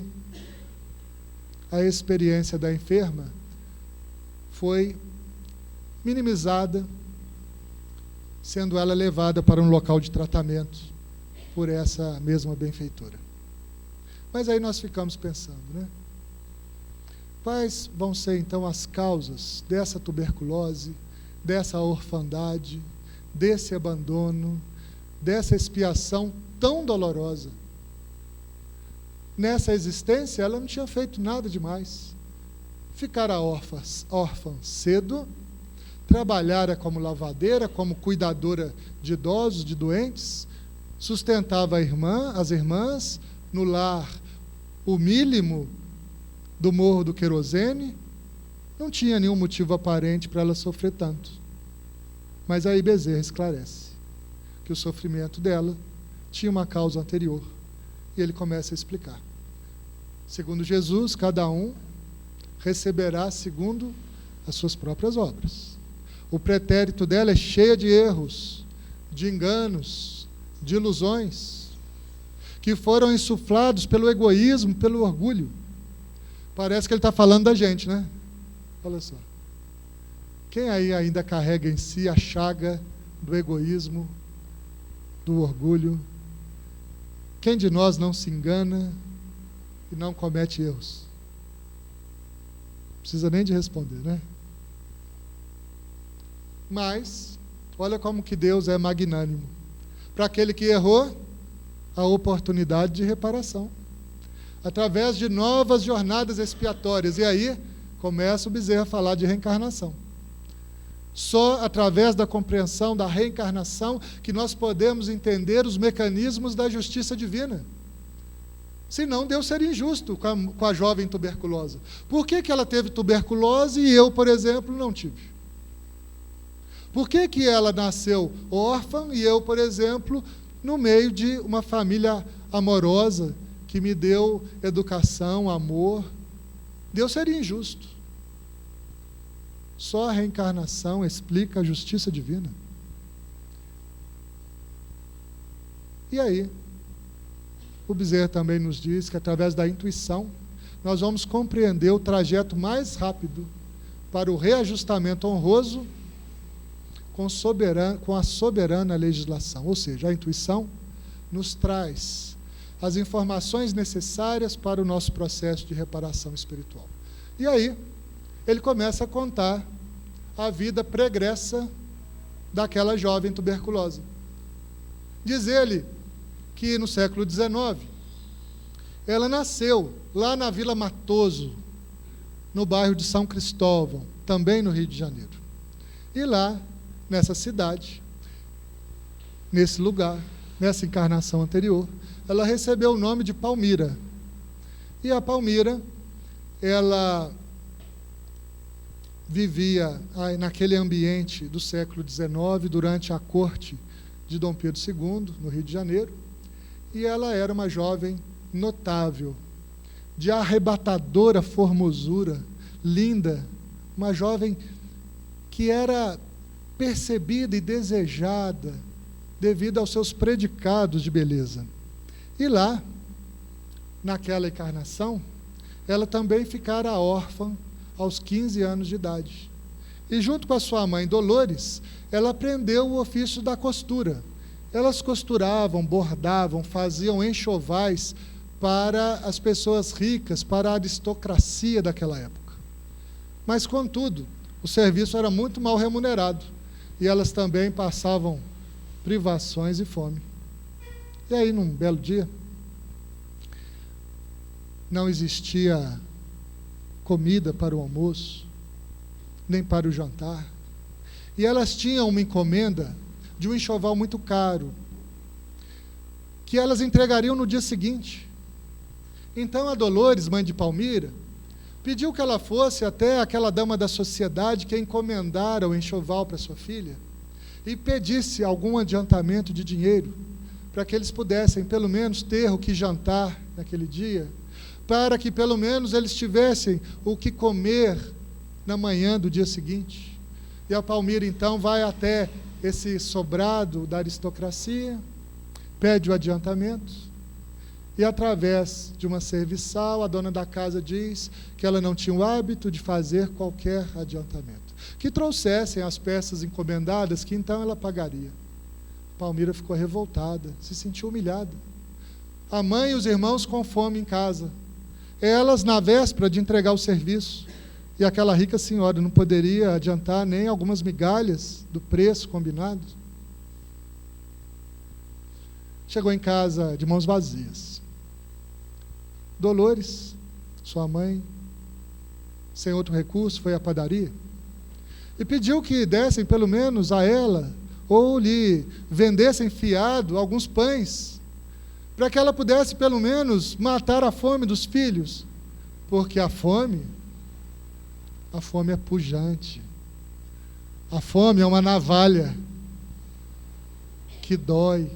a experiência da enferma foi minimizada, sendo ela levada para um local de tratamento por essa mesma benfeitora. Mas aí nós ficamos pensando, né? Quais vão ser então as causas dessa tuberculose, dessa orfandade, desse abandono, dessa expiação tão dolorosa? Nessa existência, ela não tinha feito nada demais. Ficara órfã cedo, trabalhara como lavadeira, como cuidadora de idosos, de doentes, sustentava as irmãs, no lar humílimo do Morro do Querosene. Não tinha nenhum motivo aparente para ela sofrer tanto. Mas aí Bezerra esclarece que o sofrimento dela tinha uma causa anterior. E ele começa a explicar. Segundo Jesus, cada um receberá segundo as suas próprias obras. O pretérito dela é cheio de erros, de enganos, de ilusões, que foram insuflados pelo egoísmo, pelo orgulho. Parece que ele está falando da gente, né? Olha só. Quem aí ainda carrega em si a chaga do egoísmo, do orgulho? Quem de nós não se engana e não comete erros? Não precisa nem de responder, né? Mas, olha como que Deus é magnânimo. Para aquele que errou, a oportunidade de reparação. Através de novas jornadas expiatórias. E aí, começa o Bezerra a falar de reencarnação. Só através da compreensão da reencarnação que nós podemos entender os mecanismos da justiça divina. Senão, Deus seria injusto com a jovem tuberculosa. Por que ela teve tuberculose e eu, por exemplo, não tive? Por que ela nasceu órfã e eu, por exemplo, no meio de uma família amorosa que me deu educação, amor? Deus seria injusto. Só a reencarnação explica a justiça divina. E aí, o Bezerra também nos diz que através da intuição, nós vamos compreender o trajeto mais rápido para o reajustamento honroso com a soberana legislação. Ou seja, a intuição nos traz as informações necessárias para o nosso processo de reparação espiritual. E aí, ele começa a contar a vida pregressa daquela jovem tuberculosa. Diz ele que no século XIX, ela nasceu lá na Vila Matoso, no bairro de São Cristóvão, também no Rio de Janeiro. E lá, nessa cidade, nesse lugar, nessa encarnação anterior, ela recebeu o nome de Palmira. E a Palmira, ela vivia naquele ambiente do século XIX, durante a corte de Dom Pedro II, no Rio de Janeiro, e ela era uma jovem notável, de arrebatadora formosura, linda, uma jovem que era percebida e desejada devido aos seus predicados de beleza. E lá, naquela encarnação, ela também ficara órfã aos 15 anos de idade. E junto com a sua mãe Dolores, ela aprendeu o ofício da costura. Elas costuravam, bordavam, faziam enxovais para as pessoas ricas, para a aristocracia daquela época. Mas, contudo, o serviço era muito mal remunerado e elas também passavam privações e fome. E aí, num belo dia, não existia comida para o almoço, nem para o jantar. E elas tinham uma encomenda de um enxoval muito caro, que elas entregariam no dia seguinte. Então a Dolores, mãe de Palmira, pediu que ela fosse até aquela dama da sociedade que encomendara o enxoval para sua filha e pedisse algum adiantamento de dinheiro para que eles pudessem pelo menos ter o que jantar naquele dia, para que pelo menos eles tivessem o que comer na manhã do dia seguinte. E a Palmira então vai até esse sobrado da aristocracia, pede o adiantamento, e através de uma serviçal, a dona da casa diz que ela não tinha o hábito de fazer qualquer adiantamento, que trouxessem as peças encomendadas, que então ela pagaria. Palmira ficou revoltada, se sentiu humilhada. A mãe e os irmãos com fome em casa, elas na véspera de entregar o serviço, e aquela rica senhora não poderia adiantar nem algumas migalhas do preço combinado. Chegou em casa de mãos vazias. Dolores, sua mãe, sem outro recurso, foi à padaria e pediu que dessem pelo menos a ela, ou lhe vendessem fiado alguns pães, para que ela pudesse pelo menos matar a fome dos filhos, porque a fome é pujante, a fome é uma navalha que dói.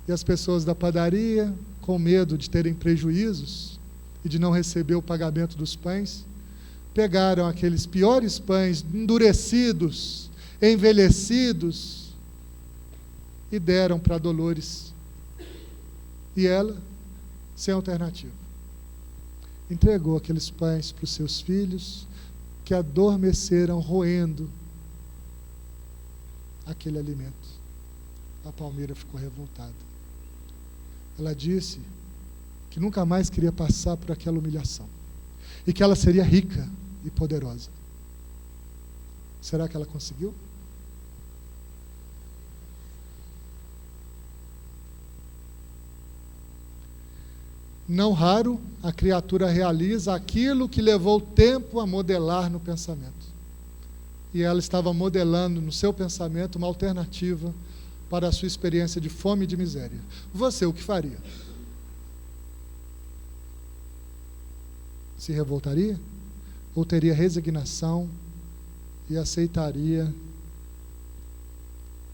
E as pessoas da padaria, com medo de terem prejuízos e de não receber o pagamento dos pães, pegaram aqueles piores pães, endurecidos, envelhecidos, e deram para Dolores. E ela, sem alternativa, entregou aqueles pães para os seus filhos, que adormeceram roendo aquele alimento. A Palmira ficou revoltada. Ela disse que nunca mais queria passar por aquela humilhação e que ela seria rica e poderosa. Será que ela conseguiu? Não raro, a criatura realiza aquilo que levou tempo a modelar no pensamento. E ela estava modelando no seu pensamento uma alternativa para a sua experiência de fome e de miséria. Você o que faria? Se revoltaria? Ou teria resignação e aceitaria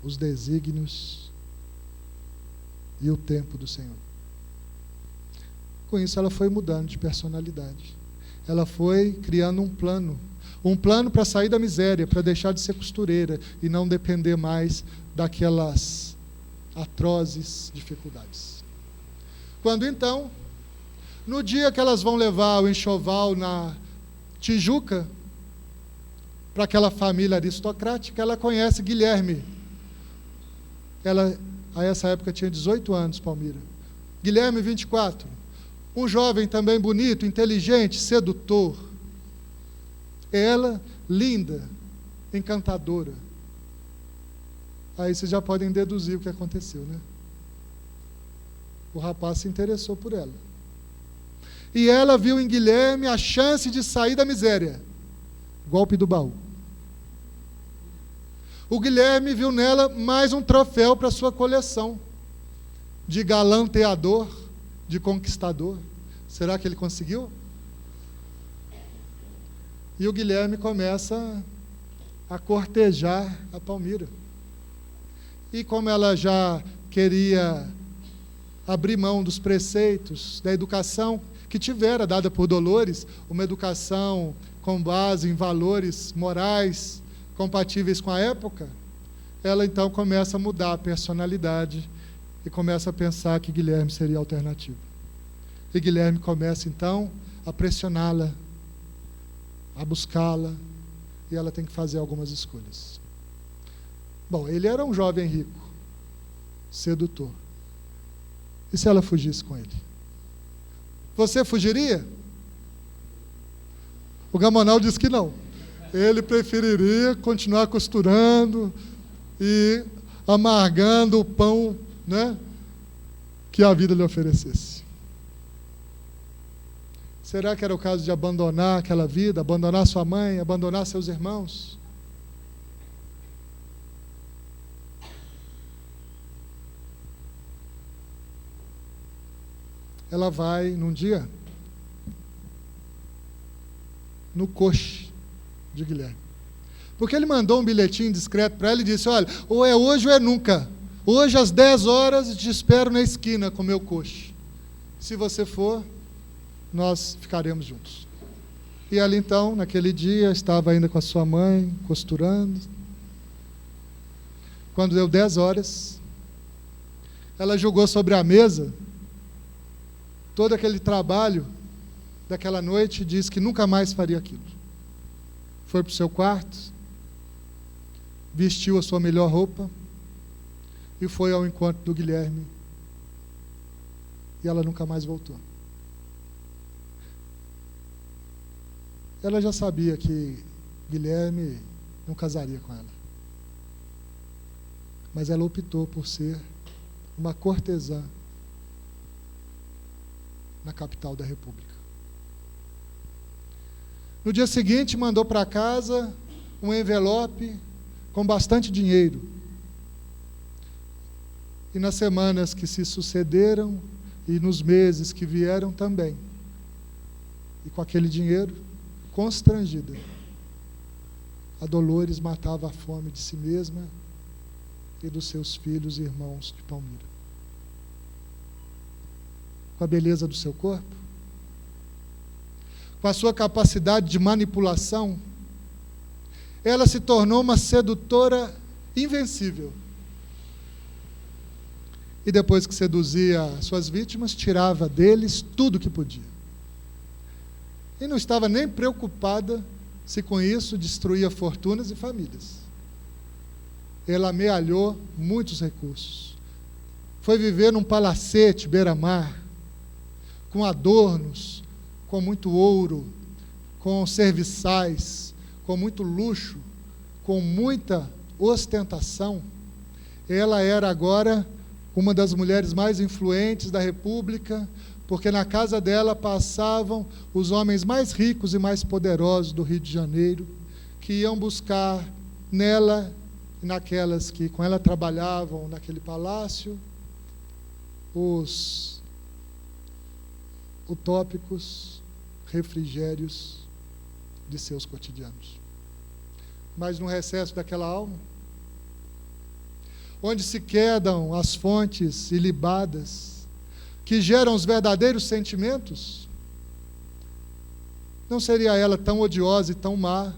os desígnios e o tempo do Senhor? Com isso ela foi mudando de personalidade. Ela foi criando um plano para sair da miséria, para deixar de ser costureira e não depender mais daquelas atrozes dificuldades. Quando então, no dia que elas vão levar o enxoval na Tijuca, para aquela família aristocrática, ela conhece Guilherme. Ela, a essa época, tinha 18 anos, Palmira. Guilherme, 24. Um jovem também bonito, inteligente, sedutor. Ela, linda, encantadora. Aí vocês já podem deduzir o que aconteceu, né? O rapaz se interessou por ela. E ela viu em Guilherme a chance de sair da miséria. Golpe do baú. O Guilherme viu nela mais um troféu para sua coleção de galanteador, de conquistador. Será que ele conseguiu? E o Guilherme começa a cortejar a Palmira. E como ela já queria abrir mão dos preceitos da educação que tivera dada por Dolores, uma educação com base em valores morais compatíveis com a época, ela então começa a mudar a personalidade e começa a pensar que Guilherme seria a alternativa. E Guilherme começa então a pressioná-la, a buscá-la, e ela tem que fazer algumas escolhas. Bom, ele era um jovem rico, sedutor. E se ela fugisse com ele? Você fugiria? O Gamonal disse que não. Ele preferiria continuar costurando e amargando o pão, né, que a vida lhe oferecesse. Será que era o caso de abandonar aquela vida, abandonar sua mãe, abandonar seus irmãos? Ela vai, num dia, no coche de Guilherme. Porque ele mandou um bilhetinho discreto para ela e disse: olha, ou é hoje ou é nunca. Hoje às 10 horas te espero na esquina com meu coche. Se você for, nós ficaremos juntos. E ela então, naquele dia, estava ainda com a sua mãe, costurando. Quando deu 10 horas, ela jogou sobre a mesa todo aquele trabalho daquela noite e disse que nunca mais faria aquilo. Foi para o seu quarto, vestiu a sua melhor roupa e foi ao encontro do Guilherme. E ela nunca mais voltou. Ela já sabia que Guilherme não casaria com ela. Mas ela optou por ser uma cortesã na capital da República. No dia seguinte, mandou para casa um envelope com bastante dinheiro. E nas semanas que se sucederam e nos meses que vieram também. E com aquele dinheiro, constrangida, a Dolores matava a fome de si mesma e dos seus filhos e irmãos de Palmira. Com a beleza do seu corpo, com a sua capacidade de manipulação, ela se tornou uma sedutora invencível. E depois que seduzia suas vítimas, tirava deles tudo que podia. E não estava nem preocupada se com isso destruía fortunas e famílias. Ela amealhou muitos recursos. Foi viver num palacete beira-mar, com adornos, com muito ouro, com serviçais, com muito luxo, com muita ostentação. Ela era agora uma das mulheres mais influentes da República, porque na casa dela passavam os homens mais ricos e mais poderosos do Rio de Janeiro, que iam buscar nela e naquelas que com ela trabalhavam naquele palácio, os utópicos refrigérios de seus cotidianos. Mas no recesso daquela alma, onde se quedam as fontes ilibadas, que geram os verdadeiros sentimentos, não seria ela tão odiosa e tão má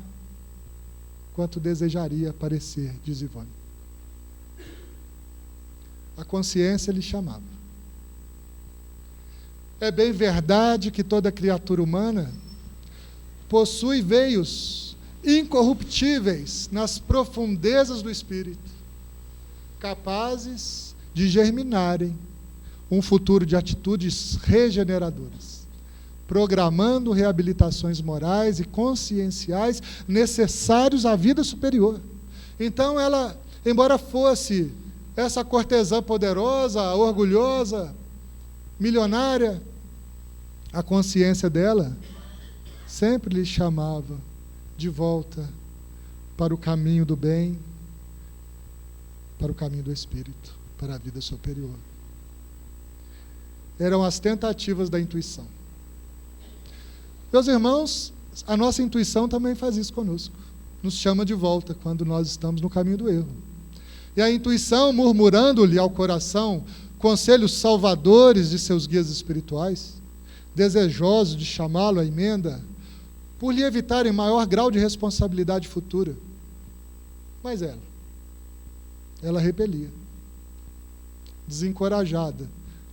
quanto desejaria parecer, diz Ivone. A consciência lhe chamava. É bem verdade que toda criatura humana possui veios incorruptíveis nas profundezas do espírito, capazes de germinarem um futuro de atitudes regeneradoras, programando reabilitações morais e conscienciais necessários à vida superior. Então ela, embora fosse essa cortesã poderosa, orgulhosa, milionária, a consciência dela sempre lhe chamava de volta para o caminho do bem, para o caminho do espírito, para a vida superior. Eram as tentativas da intuição. Meus irmãos, a nossa intuição também faz isso conosco. Nos chama de volta quando nós estamos no caminho do erro. E a intuição, murmurando-lhe ao coração conselhos salvadores de seus guias espirituais, desejosos de chamá-lo à emenda, por lhe evitarem maior grau de responsabilidade futura. Mas ela repelia, desencorajada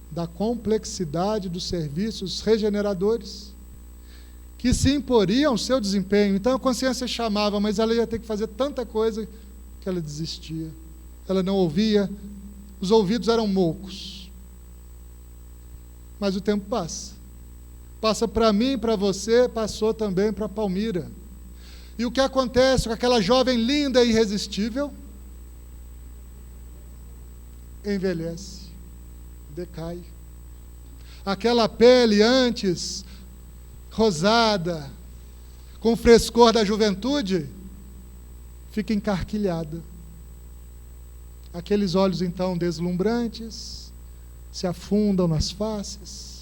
da complexidade dos serviços regeneradores que se imporiam ao seu desempenho. Então a consciência chamava, mas ela ia ter que fazer tanta coisa que ela desistia. Ela não ouvia, os ouvidos eram moucos. Mas o tempo passa. Passa para mim, para você, passou também para Palmira. E o que acontece com aquela jovem linda e irresistível? Envelhece, decai. Aquela pele antes rosada, com o frescor da juventude, fica encarquilhada. Aqueles olhos então deslumbrantes se afundam nas faces.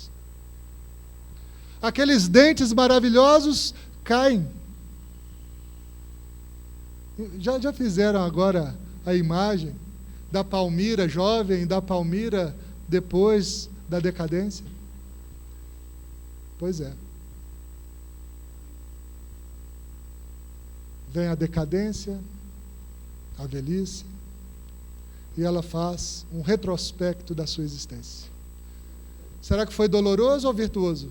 Aqueles dentes maravilhosos caem. Já fizeram agora a imagem da Palmira jovem e da Palmira depois da decadência? Pois é. Vem a decadência, a velhice, e ela faz um retrospecto da sua existência. Será que foi doloroso ou virtuoso?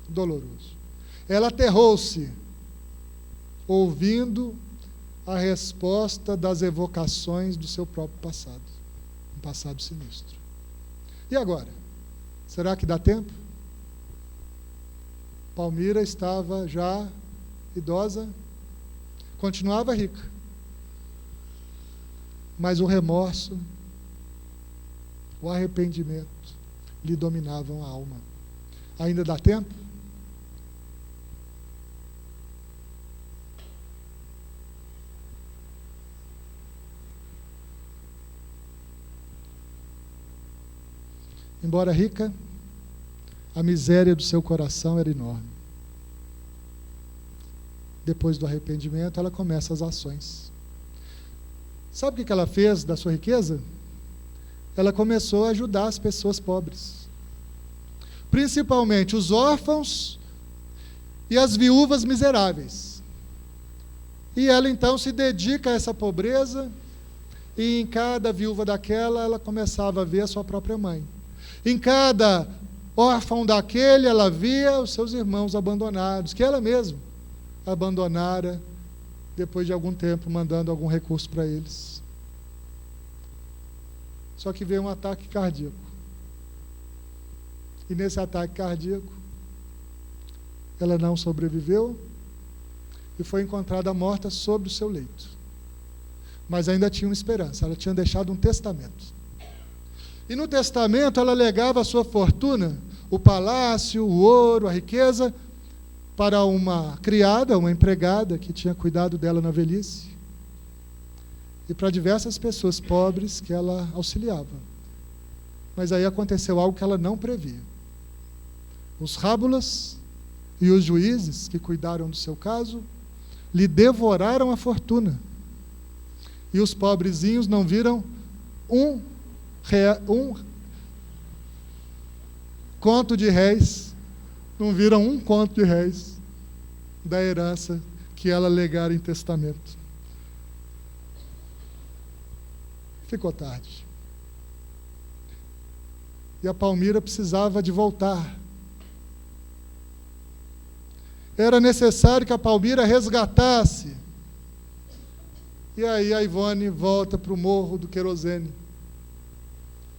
Doloroso. Ela aterrou-se, ouvindo a resposta das evocações do seu próprio passado, um passado sinistro. E agora? Será que dá tempo? Palmira estava já idosa, continuava rica, mas o remorso, o arrependimento lhe dominavam a alma. Ainda dá tempo? Embora rica, a miséria do seu coração era enorme. Depois do arrependimento, ela começa as ações. Sabe o que ela fez da sua riqueza? Ela começou a ajudar as pessoas pobres, principalmente os órfãos e as viúvas miseráveis. E ela então se dedica a essa pobreza, e em cada viúva daquela ela começava a ver a sua própria mãe. Em cada órfão daquele, ela via os seus irmãos abandonados, que ela mesma abandonara depois de algum tempo, mandando algum recurso para eles. Só que veio um ataque cardíaco. E nesse ataque cardíaco, ela não sobreviveu e foi encontrada morta sobre o seu leito. Mas ainda tinha uma esperança, ela tinha deixado um testamento. E no testamento ela legava a sua fortuna, o palácio, o ouro, a riqueza, para uma criada, uma empregada que tinha cuidado dela na velhice, e para diversas pessoas pobres que ela auxiliava. Mas aí aconteceu algo que ela não previa. Os rábulas e os juízes que cuidaram do seu caso lhe devoraram a fortuna. E os pobrezinhos não viram um conto de réis, não viram um conto de réis da herança que ela legara em testamento. Ficou tarde. E a Palmira precisava de voltar. Era necessário que a Palmira resgatasse. E aí a Ivone volta para o Morro do Querosene.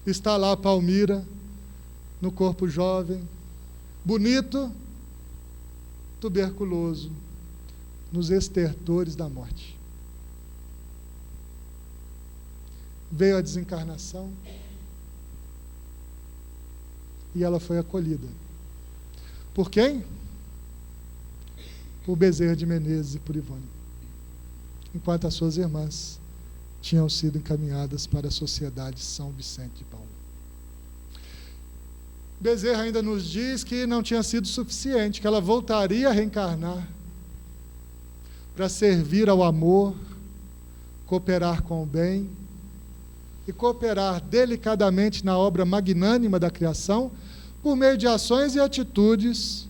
Está lá a Palmira, no corpo jovem, bonito, tuberculoso, nos estertores da morte. Veio a desencarnação e ela foi acolhida. Por quem? Por Bezerra de Menezes e por Ivone. Enquanto as suas irmãs tinham sido encaminhadas para a Sociedade São Vicente de Paulo. Bezerra ainda nos diz que não tinha sido suficiente, que ela voltaria a reencarnar para servir ao amor, cooperar com o bem e cooperar delicadamente na obra magnânima da criação por meio de ações e atitudes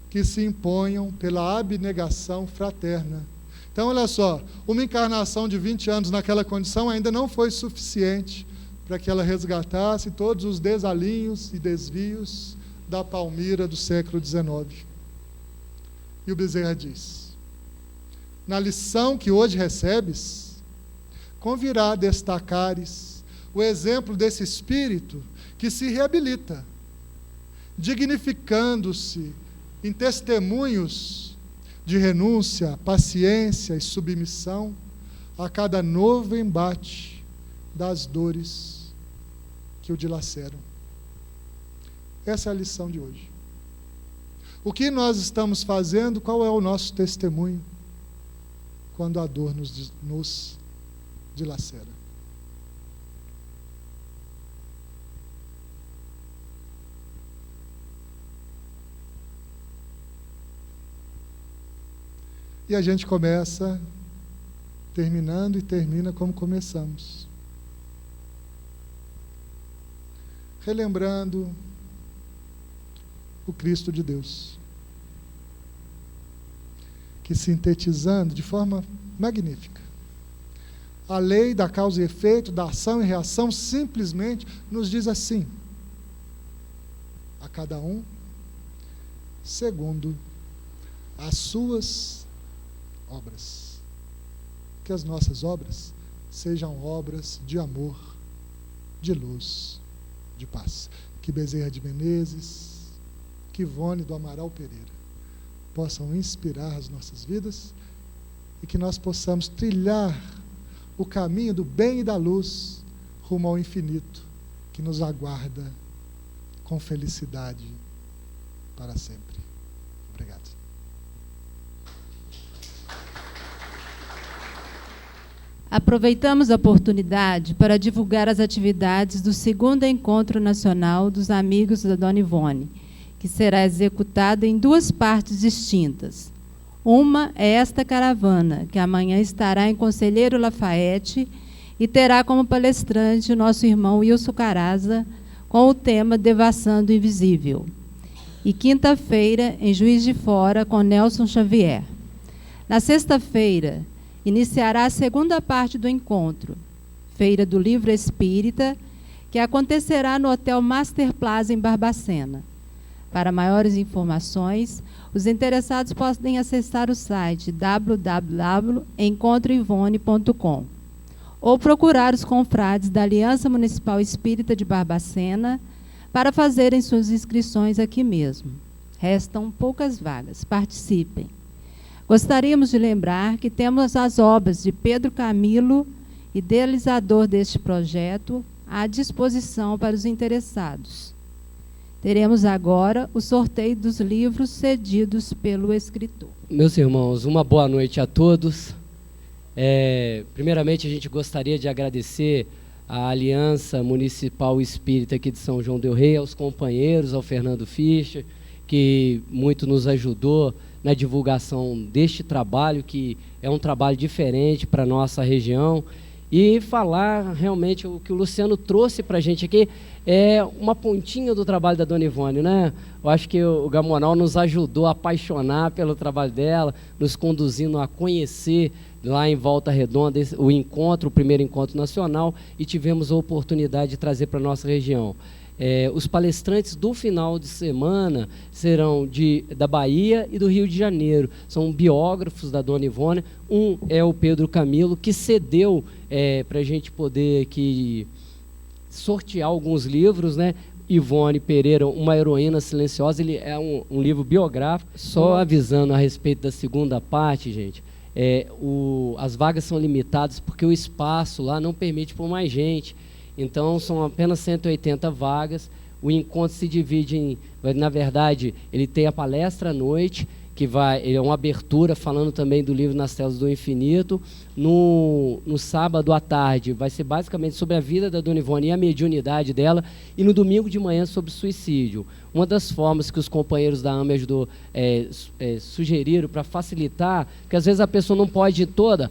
que se imponham pela abnegação fraterna. Então, olha só, uma encarnação de 20 anos naquela condição ainda não foi suficiente para que ela resgatasse todos os desalinhos e desvios da Palmira do século XIX. E o Bezerra diz: na lição que hoje recebes, convirá destacares o exemplo desse espírito que se reabilita, dignificando-se em testemunhos de renúncia, paciência e submissão a cada novo embate das dores que o dilaceram. Essa é a lição de hoje. O que nós estamos fazendo? Qual é o nosso testemunho quando a dor nos dilacera? E a gente começa terminando e termina como começamos. Relembrando o Cristo de Deus, que, sintetizando de forma magnífica a lei da causa e efeito, da ação e reação, simplesmente nos diz assim: a cada um segundo as suas obras. Que as nossas obras sejam obras de amor, de luz, de paz. Que Bezerra de Menezes, que Ivone do Amaral Pereira possam inspirar as nossas vidas e que nós possamos trilhar o caminho do bem e da luz rumo ao infinito que nos aguarda com felicidade para sempre. Obrigado. Aproveitamos a oportunidade para divulgar as atividades do 2º Encontro Nacional dos Amigos da Dona Ivone, que será executado em 2 partes distintas. Uma é esta caravana, que amanhã estará em Conselheiro Lafayette e terá como palestrante o nosso irmão Wilson Caraza, com o tema Devassando o Invisível. E quinta-feira, em Juiz de Fora, com Nelson Xavier. Na sexta-feira, iniciará a 2ª parte do encontro, Feira do Livro Espírita, que acontecerá no Hotel Master Plaza, em Barbacena. Para maiores informações, os interessados podem acessar o site www.encontroivone.com ou procurar os confrades da Aliança Municipal Espírita de Barbacena para fazerem suas inscrições aqui mesmo. Restam poucas vagas. Participem. Gostaríamos de lembrar que temos as obras de Pedro Camilo, idealizador deste projeto, à disposição para os interessados. Teremos agora o sorteio dos livros cedidos pelo escritor. Meus irmãos, uma boa noite a todos. Primeiramente, a gente gostaria de agradecer à Aliança Municipal Espírita aqui de São João del Rei, aos companheiros, ao Fernando Fischer, que muito nos ajudou na divulgação deste trabalho, que é um trabalho diferente para a nossa região, e falar realmente o que o Luciano trouxe para a gente aqui é uma pontinha do trabalho da Dona Ivone, né? Eu acho que o Gamonal nos ajudou a apaixonar pelo trabalho dela, nos conduzindo a conhecer lá em Volta Redonda o encontro, o primeiro encontro nacional, e tivemos a oportunidade de trazer para a nossa região. Os palestrantes do final de semana serão da Bahia e do Rio de Janeiro. São biógrafos da Dona Ivone. Um é o Pedro Camilo, que cedeu para a gente poder aqui sortear alguns livros, né? Ivone Pereira, Uma Heroína Silenciosa. Ele é um livro biográfico. Só avisando a respeito da segunda parte, gente, as vagas são limitadas porque o espaço lá não permite por mais gente. Então, são apenas 180 vagas. O encontro se divide na verdade, ele tem a palestra à noite, que é uma abertura falando também do livro Nas Telas do Infinito. No sábado à tarde vai ser basicamente sobre a vida da Dona Ivone e a mediunidade dela, e no domingo de manhã sobre suicídio. Uma das formas que os companheiros da AME sugeriram para facilitar, porque às vezes a pessoa não pode ir toda,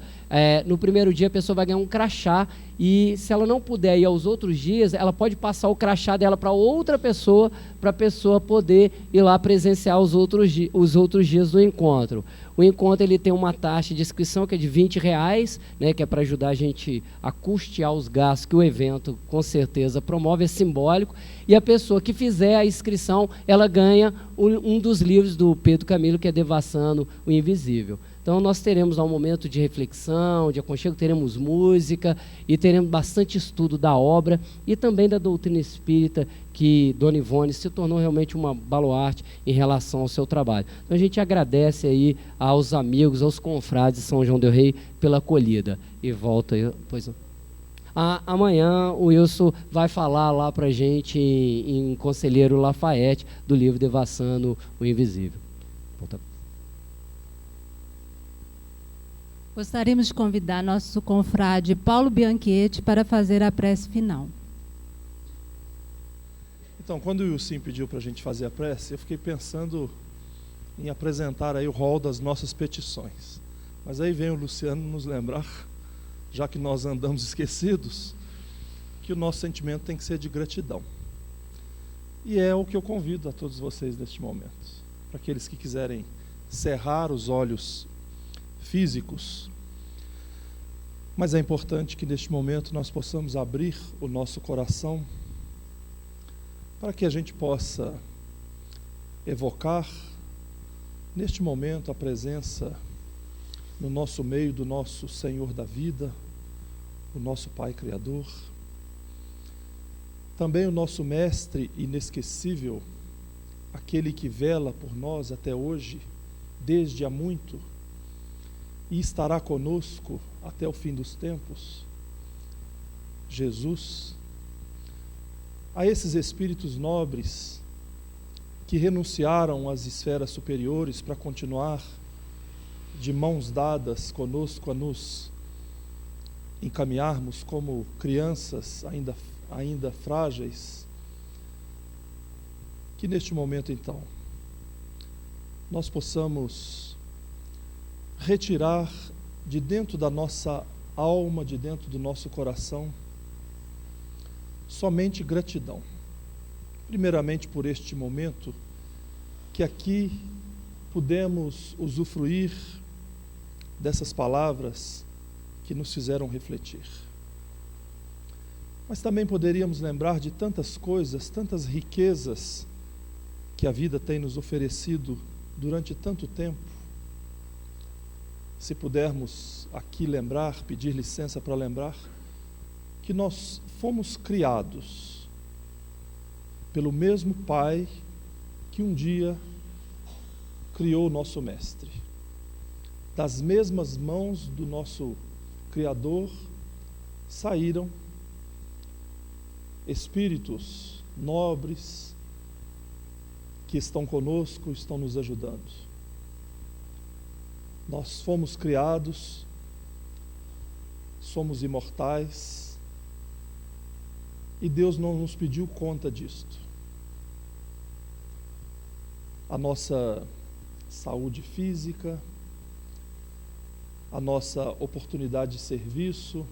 no primeiro dia a pessoa vai ganhar um crachá, e se ela não puder ir aos outros dias, ela pode passar o crachá dela para outra pessoa, para a pessoa poder ir lá presenciar os outros dias do encontro. O encontro ele tem uma taxa de inscrição que é de R$20, né, que é para ajudar a gente a custear os gastos que o evento com certeza promove, é simbólico, e a pessoa que fizer a inscrição, ela ganha um dos livros do Pedro Camilo, que é Devassando o Invisível. Então, nós teremos um momento de reflexão, de aconchego, teremos música e teremos bastante estudo da obra e também da doutrina espírita, que Dona Ivone se tornou realmente uma baluarte em relação ao seu trabalho. Então, a gente agradece aí aos amigos, aos confrades de São João del Rei pela acolhida. E volta aí, pois não. Amanhã o Wilson vai falar lá para a gente em Conselheiro Lafayette do livro Devassando o Invisível. Volta. Gostaríamos de convidar nosso confrade Paulo Bianchetti para fazer a prece final. Então, quando o Wilson pediu para a gente fazer a prece, eu fiquei pensando em apresentar aí o rol das nossas petições. Mas aí vem o Luciano nos lembrar, já que nós andamos esquecidos, que o nosso sentimento tem que ser de gratidão. E é o que eu convido a todos vocês neste momento. Para aqueles que quiserem cerrar os olhos físicos, mas é importante que neste momento nós possamos abrir o nosso coração para que a gente possa evocar neste momento a presença no nosso meio do nosso Senhor da vida, o nosso Pai Criador, também o nosso Mestre inesquecível, aquele que vela por nós até hoje, desde há muito, e estará conosco até o fim dos tempos, Jesus. A esses espíritos nobres que renunciaram às esferas superiores para continuar de mãos dadas conosco a nos encaminharmos como crianças ainda frágeis, que neste momento então nós possamos retirar de dentro da nossa alma, de dentro do nosso coração, somente gratidão. Primeiramente por este momento que aqui pudemos usufruir dessas palavras que nos fizeram refletir. Mas também poderíamos lembrar de tantas coisas, tantas riquezas que a vida tem nos oferecido durante tanto tempo. Se pudermos aqui lembrar, pedir licença para lembrar, que nós fomos criados pelo mesmo Pai que um dia criou o nosso Mestre. Das mesmas mãos do nosso Criador saíram espíritos nobres que estão conosco, estão nos ajudando. Nós fomos criados, somos imortais, e Deus não nos pediu conta disto. A nossa saúde física, a nossa oportunidade de serviço,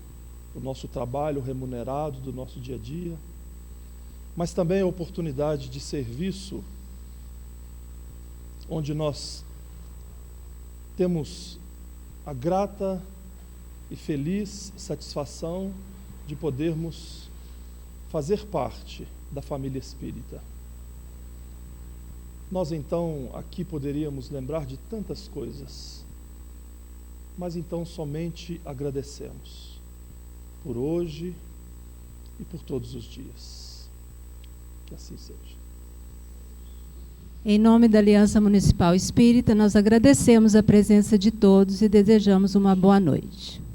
o nosso trabalho remunerado do nosso dia a dia, mas também a oportunidade de serviço, onde nós temos a grata e feliz satisfação de podermos fazer parte da família espírita. Nós então aqui poderíamos lembrar de tantas coisas, mas então somente agradecemos por hoje e por todos os dias. Que assim seja. Em nome da Aliança Municipal Espírita, nós agradecemos a presença de todos e desejamos uma boa noite.